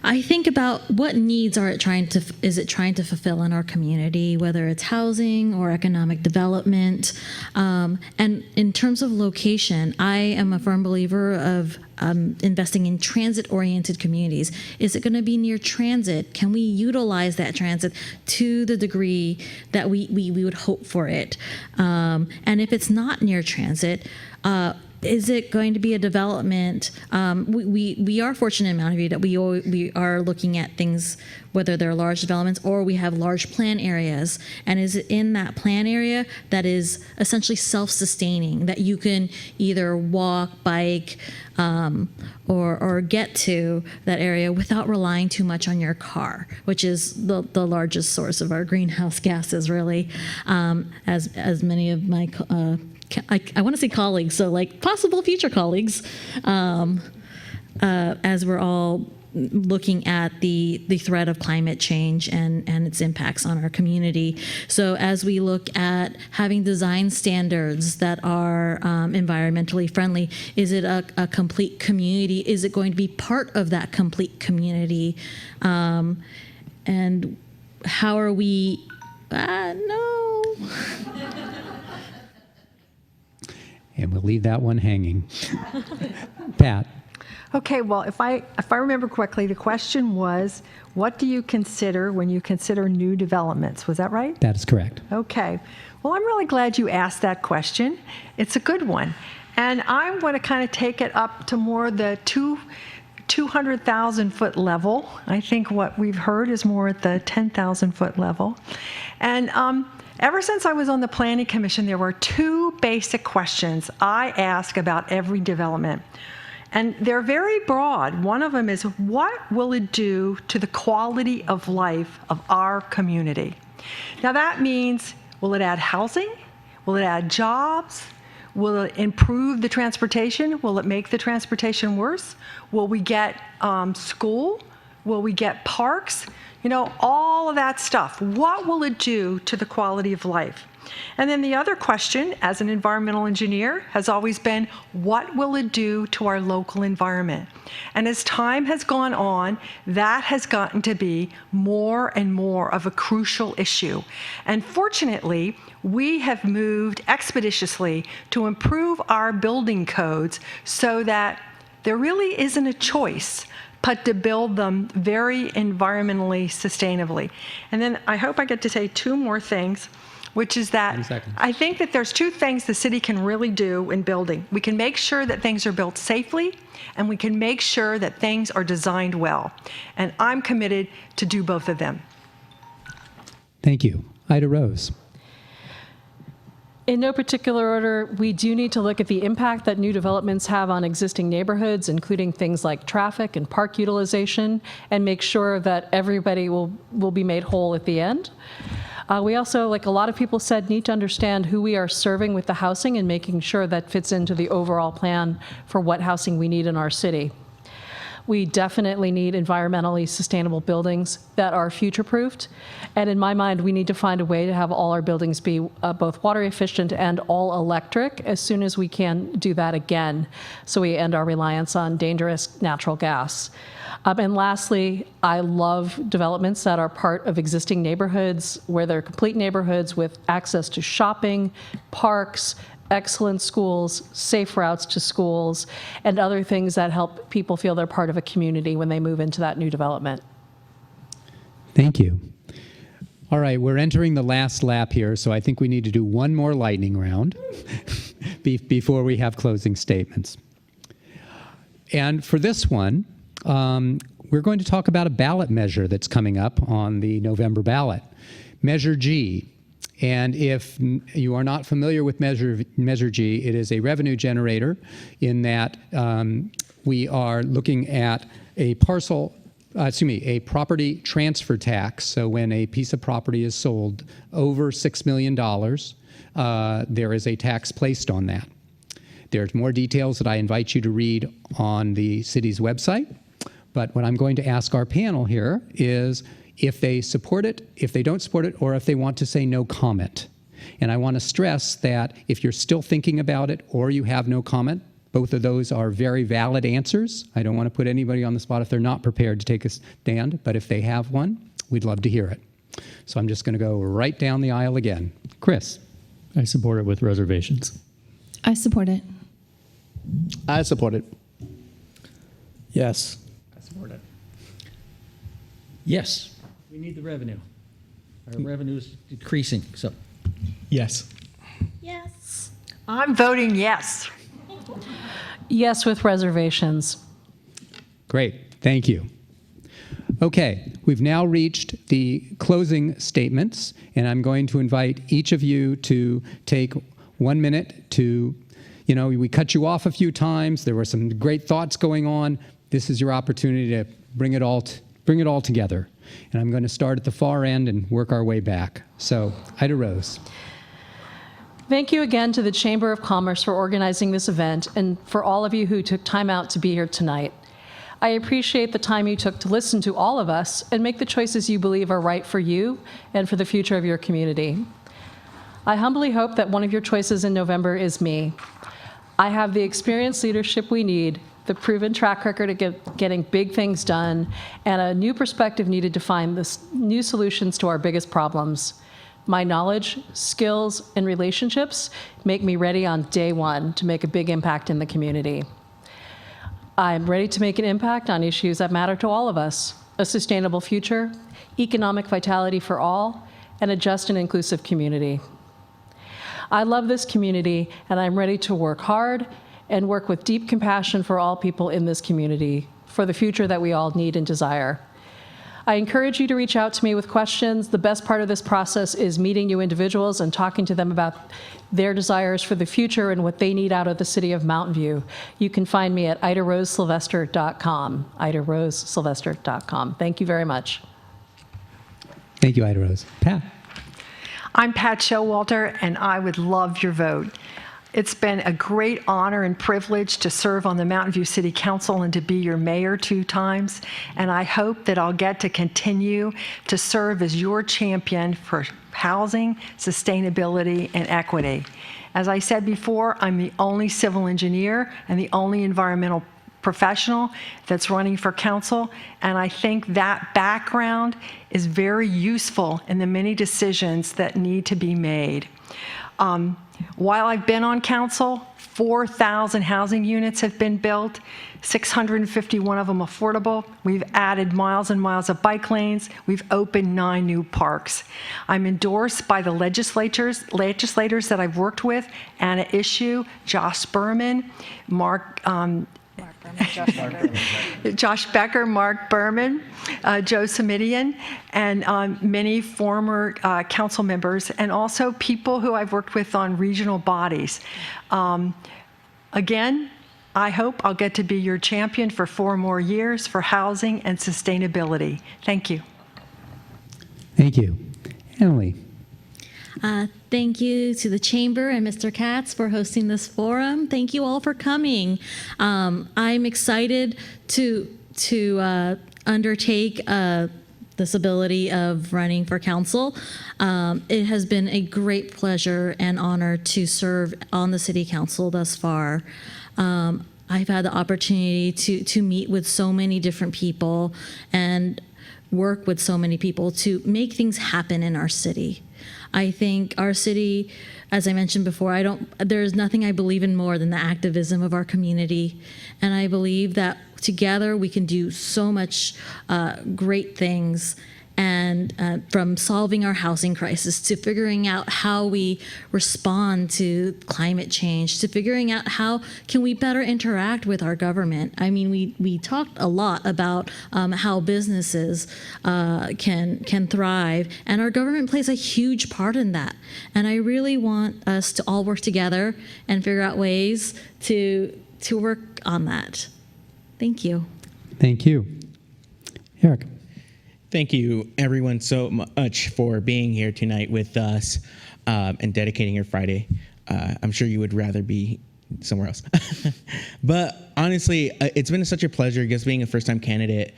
I think about what needs is it trying to fulfill in our community, whether it's housing or economic development. And in terms of location, I am a firm believer of investing in transit-oriented communities. Is it going to be near transit? Can we utilize that transit to the degree that we would hope for it? And if it's not near transit, is it going to be a development? We are fortunate in Mountain View that we are looking at things, whether they're large developments or we have large plan areas. And is it in that plan area that is essentially self-sustaining, that you can either walk, bike, or get to that area without relying too much on your car, which is the largest source of our greenhouse gases, really, as many of my I want to say colleagues, so like possible future colleagues, as we're all looking at the threat of climate change and its impacts on our community. So as we look at having design standards that are environmentally friendly, is it a complete community? Is it going to be part of that complete community? And how are we? No. And we'll leave that one hanging. Pat. Okay, well, if I remember correctly, the question was, what do you consider when you consider new developments? Was that right? That is correct. Okay. Well, I'm really glad you asked that question. It's a good one. And I'm going to kind of take it up to more the 200,000 foot level. I think what we've heard is more at the 10,000 foot level. And ever since I was on the Planning Commission, there were two basic questions I ask about every development. And they're very broad. One of them is, what will it do to the quality of life of our community? Now that means, will it add housing? Will it add jobs? Will it improve the transportation? Will it make the transportation worse? Will we get school? Will we get parks? You know, all of that stuff. What will it do to the quality of life? And then the other question, as an environmental engineer, has always been, what will it do to our local environment? And as time has gone on, that has gotten to be more and more of a crucial issue. And fortunately, we have moved expeditiously to improve our building codes so that there really isn't a choice but to build them very environmentally sustainably. And then I hope I get to say two more things, which is that I think that there's two things the city can really do in building. We can make sure that things are built safely, and we can make sure that things are designed well. And I'm committed to do both of them. Thank you. Ida Rose. In no particular order, we do need to look at the impact that new developments have on existing neighborhoods, including things like traffic and park utilization, and make sure that everybody will be made whole at the end. We also, like a lot of people said, need to understand who we are serving with the housing and making sure that fits into the overall plan for what housing we need in our city. We definitely need environmentally sustainable buildings that are future-proofed. And in my mind, we need to find a way to have all our buildings be both water efficient and all electric as soon as we can do that again, so we end our reliance on dangerous natural gas. And lastly, I love developments that are part of existing neighborhoods, where they're complete neighborhoods with access to shopping, parks, excellent schools, safe routes to schools, and other things that help people feel they're part of a community when they move into that new development. Thank you. All right, we're entering the last lap here, so I think we need to do one more lightning round before we have closing statements. And for this one, we're going to talk about a ballot measure that's coming up on the November ballot, Measure G. And if you are not familiar with Measure G, it is a revenue generator in that we are looking at a property transfer tax. So when a piece of property is sold over $6 million, there is a tax placed on that. There's more details that I invite you to read on the city's website. But what I'm going to ask our panel here is if they support it, if they don't support it, or if they want to say no comment. And I want to stress that if you're still thinking about it or you have no comment, Both of those are very valid answers. I don't want to put anybody on the spot if they're not prepared to take a stand, but if they have one, we'd love to hear it. So I'm just going to go right down the aisle again. Chris. I support it with reservations. I support it. I support it. Yes. I support it. Yes, we need the revenue. Our revenue is decreasing, so. Yes. Yes. I'm voting yes. Yes, with reservations. Great, thank you. Okay, we've now reached the closing statements, and I'm going to invite each of you to take 1 minute to, we cut you off a few times. There were some great thoughts going on. This is your opportunity to bring it all together. And I'm going to start at the far end and work our way back. So, Ida Rose. Thank you again to the Chamber of Commerce for organizing this event and for all of you who took time out to be here tonight. I appreciate the time you took to listen to all of us and make the choices you believe are right for you and for the future of your community. I humbly hope that one of your choices in November is me. I have the experienced leadership we need, the proven track record of getting big things done, and a new perspective needed to find new solutions to our biggest problems. My knowledge, skills, and relationships make me ready on day one to make a big impact in the community. I'm ready to make an impact on issues that matter to all of us: a sustainable future, economic vitality for all, and a just and inclusive community. I love this community, and I'm ready to work hard and work with deep compassion for all people in this community for the future that we all need and desire. I encourage you to reach out to me with questions. The best part of this process is meeting new individuals and talking to them about their desires for the future and what they need out of the city of Mountain View. You can find me at idarosesylvester.com, idarosesylvester.com. Thank you very much. Thank you, Ida Rose. Pat. I'm Pat Showalter, and I would love your vote. It's been a great honor and privilege to serve on the Mountain View City Council and to be your mayor 2 times, and I hope that I'll get to continue to serve as your champion for housing, sustainability, and equity. As I said before, I'm the only civil engineer and the only environmental professional that's running for council, and I think that background is very useful in the many decisions that need to be made. While I've been on council, 4,000 housing units have been built, 651 of them affordable. We've added miles and miles of bike lanes. We've opened 9 new parks. I'm endorsed by the legislators that I've worked with: Anna Issue, Josh Berman, Josh Becker, Mark Berman, Joe Samidian, and many former council members, and also people who I've worked with on regional bodies. Again, I hope I'll get to be your champion for 4 more years for housing and sustainability. Thank you. Thank you. Emily. Thank you to the Chamber and Mr. Katz for hosting this forum. Thank you all for coming. I'm excited to undertake this ability of running for council. It has been a great pleasure and honor to serve on the City Council thus far. I've had the opportunity to meet with so many different people and work with so many people to make things happen in our city. I think our city, as I mentioned before, there's nothing I believe in more than the activism of our community. And I believe that together we can do so much great things. And from solving our housing crisis to figuring out how we respond to climate change, to figuring out how can we better interact with our government. I mean, we talked a lot about how businesses can thrive, and our government plays a huge part in that. And I really want us to all work together and figure out ways to work on that. Thank you. Thank you. Eric. Thank you, everyone, so much for being here tonight with us and dedicating your Friday. I'm sure you would rather be somewhere else. But honestly, it's been such a pleasure just being a first-time candidate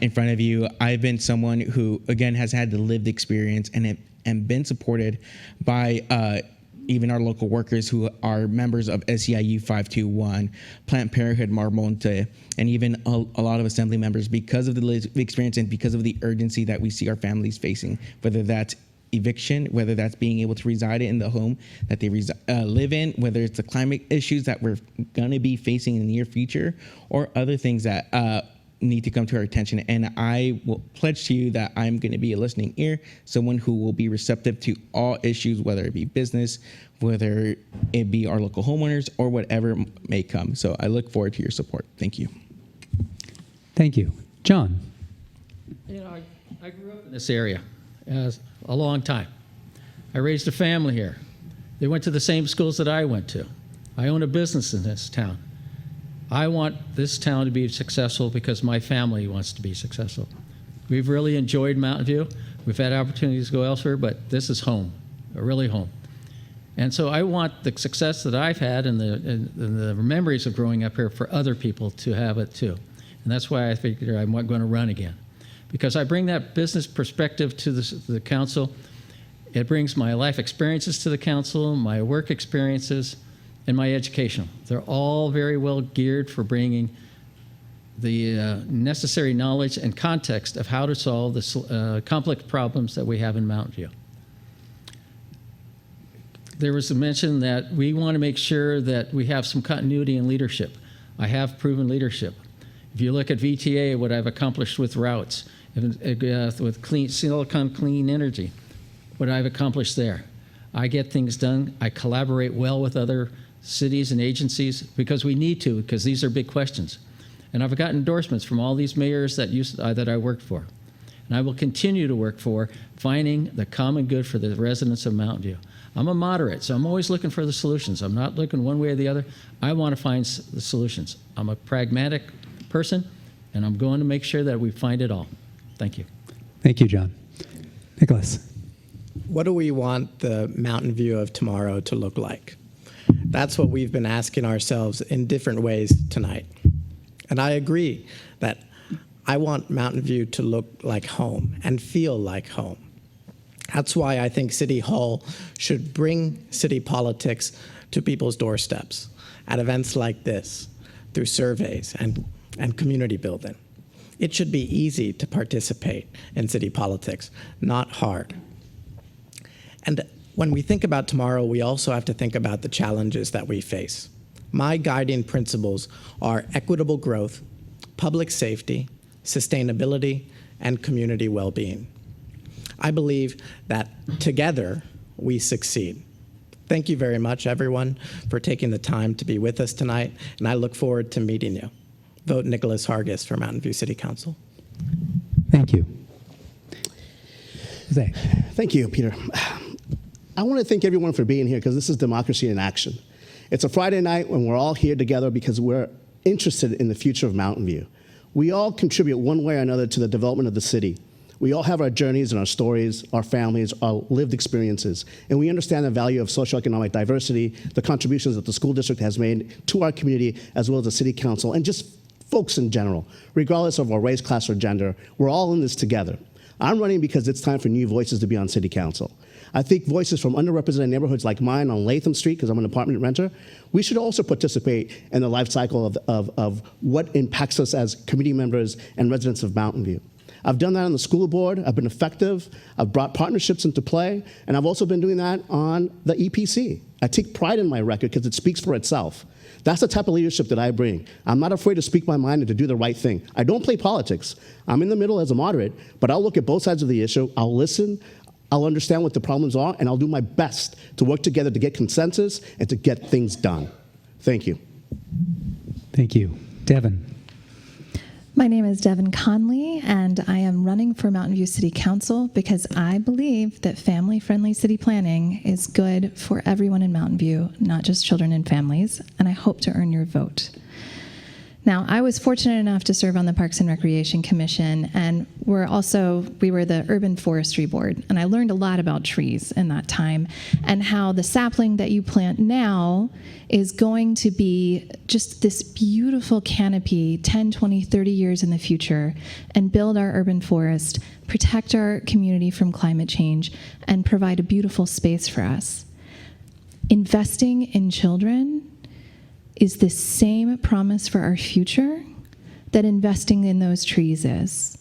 in front of you. I've been someone who, again, has had the lived experience and been supported by even our local workers who are members of SEIU 521, Planned Parenthood, Mar Monte, and even a lot of assembly members, because of the experience and because of the urgency that we see our families facing, whether that's eviction, whether that's being able to reside in the home that they live in, whether it's the climate issues that we're going to be facing in the near future, or other things that need to come to our attention. And I will pledge to you that I'm going to be a listening ear, someone who will be receptive to all issues, whether it be business, whether it be our local homeowners, or whatever may come. So I look forward to your support. Thank you. Thank you. John. You know, I grew up in this area as a long time. I raised a family here. They went to the same schools that I went to. I own a business in this town. I want this town to be successful because my family wants to be successful. We've really enjoyed Mountain View. We've had opportunities to go elsewhere, but this is home, really home. And so I want the success that I've had and the memories of growing up here for other people to have it too. And that's why I figured I'm going to run again, because I bring that business perspective to the council. It brings my life experiences to the council, my work experiences, and my education. They're all very well geared for bringing the necessary knowledge and context of how to solve the complex problems that we have in Mountain View. There was a mention that we want to make sure that we have some continuity in leadership. I have proven leadership. If you look at VTA, what I've accomplished with routes, with Silicon Clean Energy, what I've accomplished there. I get things done. I collaborate well with other cities and agencies because we need to, because these are big questions. And I've got endorsements from all these mayors that I worked for. And I will continue to work for finding the common good for the residents of Mountain View. I'm a moderate, so I'm always looking for the solutions. I'm not looking one way or the other. I want to find the solutions. I'm a pragmatic person, and I'm going to make sure that we find it all. Thank you. Thank you, John. Nicholas. What do we want the Mountain View of tomorrow to look like? That's what we've been asking ourselves in different ways tonight. And I agree that I want Mountain View to look like home and feel like home. That's why I think City Hall should bring city politics to people's doorsteps at events like this, through surveys and community building. It should be easy to participate in city politics, not hard. And when we think about tomorrow, we also have to think about the challenges that we face. My guiding principles are equitable growth, public safety, sustainability, and community well-being. I believe that together we succeed. Thank you very much, everyone, for taking the time to be with us tonight, and I look forward to meeting you. Vote Nicholas Hargis for Mountain View City Council. Thank you. Jose. Thank you, Peter. I want to thank everyone for being here because this is democracy in action. It's a Friday night when we're all here together because we're interested in the future of Mountain View. We all contribute one way or another to the development of the city. We all have our journeys and our stories, our families, our lived experiences, and we understand the value of socioeconomic diversity, the contributions that the school district has made to our community, as well as the city council, and just folks in general. Regardless of our race, class, or gender, we're all in this together. I'm running because it's time for new voices to be on city council. I think voices from underrepresented neighborhoods like mine on Latham Street, because I'm an apartment renter, we should also participate in the life cycle of what impacts us as community members and residents of Mountain View. I've done that on the school board. I've been effective. I've brought partnerships into play. And I've also been doing that on the EPC. I take pride in my record because it speaks for itself. That's the type of leadership that I bring. I'm not afraid to speak my mind and to do the right thing. I don't play politics. I'm in the middle as a moderate, but I'll look at both sides of the issue. I'll listen. I'll understand what the problems are, and I'll do my best to work together to get consensus and to get things done. Thank you. Thank you. Devin. My name is Devin Conley, and I am running for Mountain View City Council because I believe that family-friendly city planning is good for everyone in Mountain View, not just children and families, and I hope to earn your vote. Now, I was fortunate enough to serve on the Parks and Recreation Commission, and we were the Urban Forestry Board, and I learned a lot about trees in that time and how the sapling that you plant now is going to be just this beautiful canopy 10, 20, 30 years in the future and build our urban forest, protect our community from climate change, and provide a beautiful space for us. Investing in children is the same promise for our future that investing in those trees is.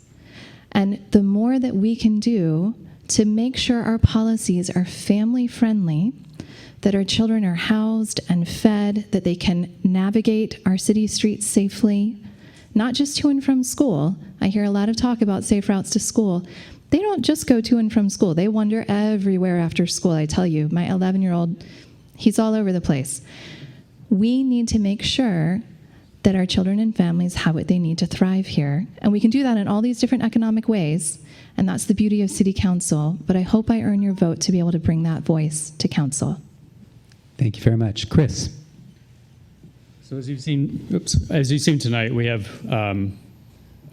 And the more that we can do to make sure our policies are family friendly, that our children are housed and fed, that they can navigate our city streets safely, not just to and from school. I hear a lot of talk about safe routes to school. They don't just go to and from school. They wander everywhere after school. I tell you, my 11-year-old, he's all over the place. We need to make sure that our children and families have what they need to thrive here. And we can do that in all these different economic ways. And that's the beauty of City Council. But I hope I earn your vote to be able to bring that voice to Council. Thank you very much. Chris. So as you've seen tonight, we have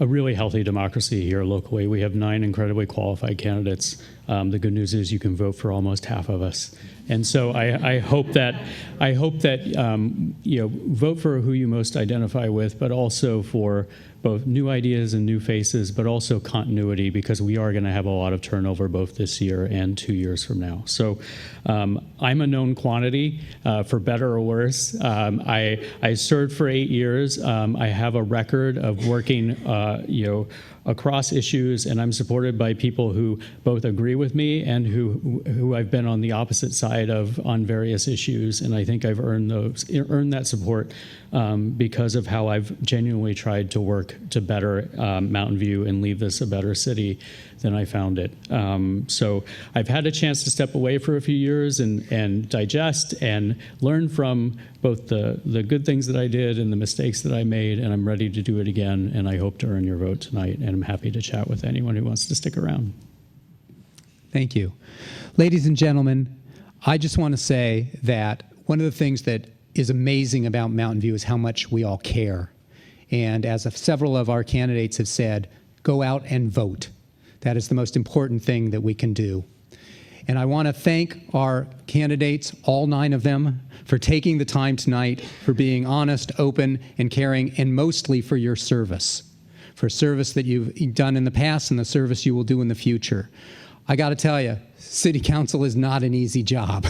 a really healthy democracy here locally. We have 9 incredibly qualified candidates. The good news is you can vote for almost half of us. And so I hope that vote for who you most identify with, but also for both new ideas and new faces, but also continuity, because we are going to have a lot of turnover both this year and 2 years from now. So I'm a known quantity, for better or worse. I served for 8 years. I have a record of working, across issues, and I'm supported by people who both agree with me and who I've been on the opposite side of on various issues. And I think I've earned that support because of how I've genuinely tried to work to better Mountain View and leave this a better city than I found it. So I've had a chance to step away for a few years and digest and learn from both the good things that I did and the mistakes that I made, and I'm ready to do it again, and I hope to earn your vote tonight, and I'm happy to chat with anyone who wants to stick around. Thank you. Ladies and gentlemen, I just want to say that one of the things that is amazing about Mountain View is how much we all care. And as several of our candidates have said, go out and vote. That is the most important thing that we can do. And I want to thank our candidates, all 9 of them, for taking the time tonight, for being honest, open, and caring, and mostly for your service, for service that you've done in the past and the service you will do in the future. I got to tell you, City Council is not an easy job,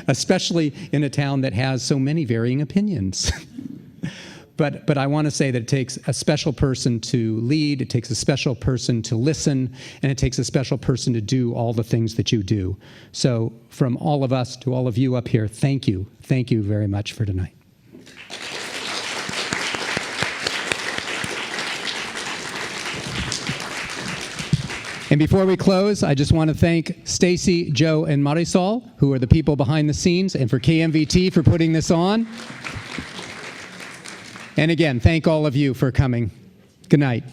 especially in a town that has so many varying opinions. But I want to say that it takes a special person to lead, it takes a special person to listen, and it takes a special person to do all the things that you do. So from all of us to all of you up here, thank you. Thank you very much for tonight. And before we close, I just want to thank Stacy, Joe, and Marisol, who are the people behind the scenes, and for KMVT for putting this on. And again, thank all of you for coming. Good night.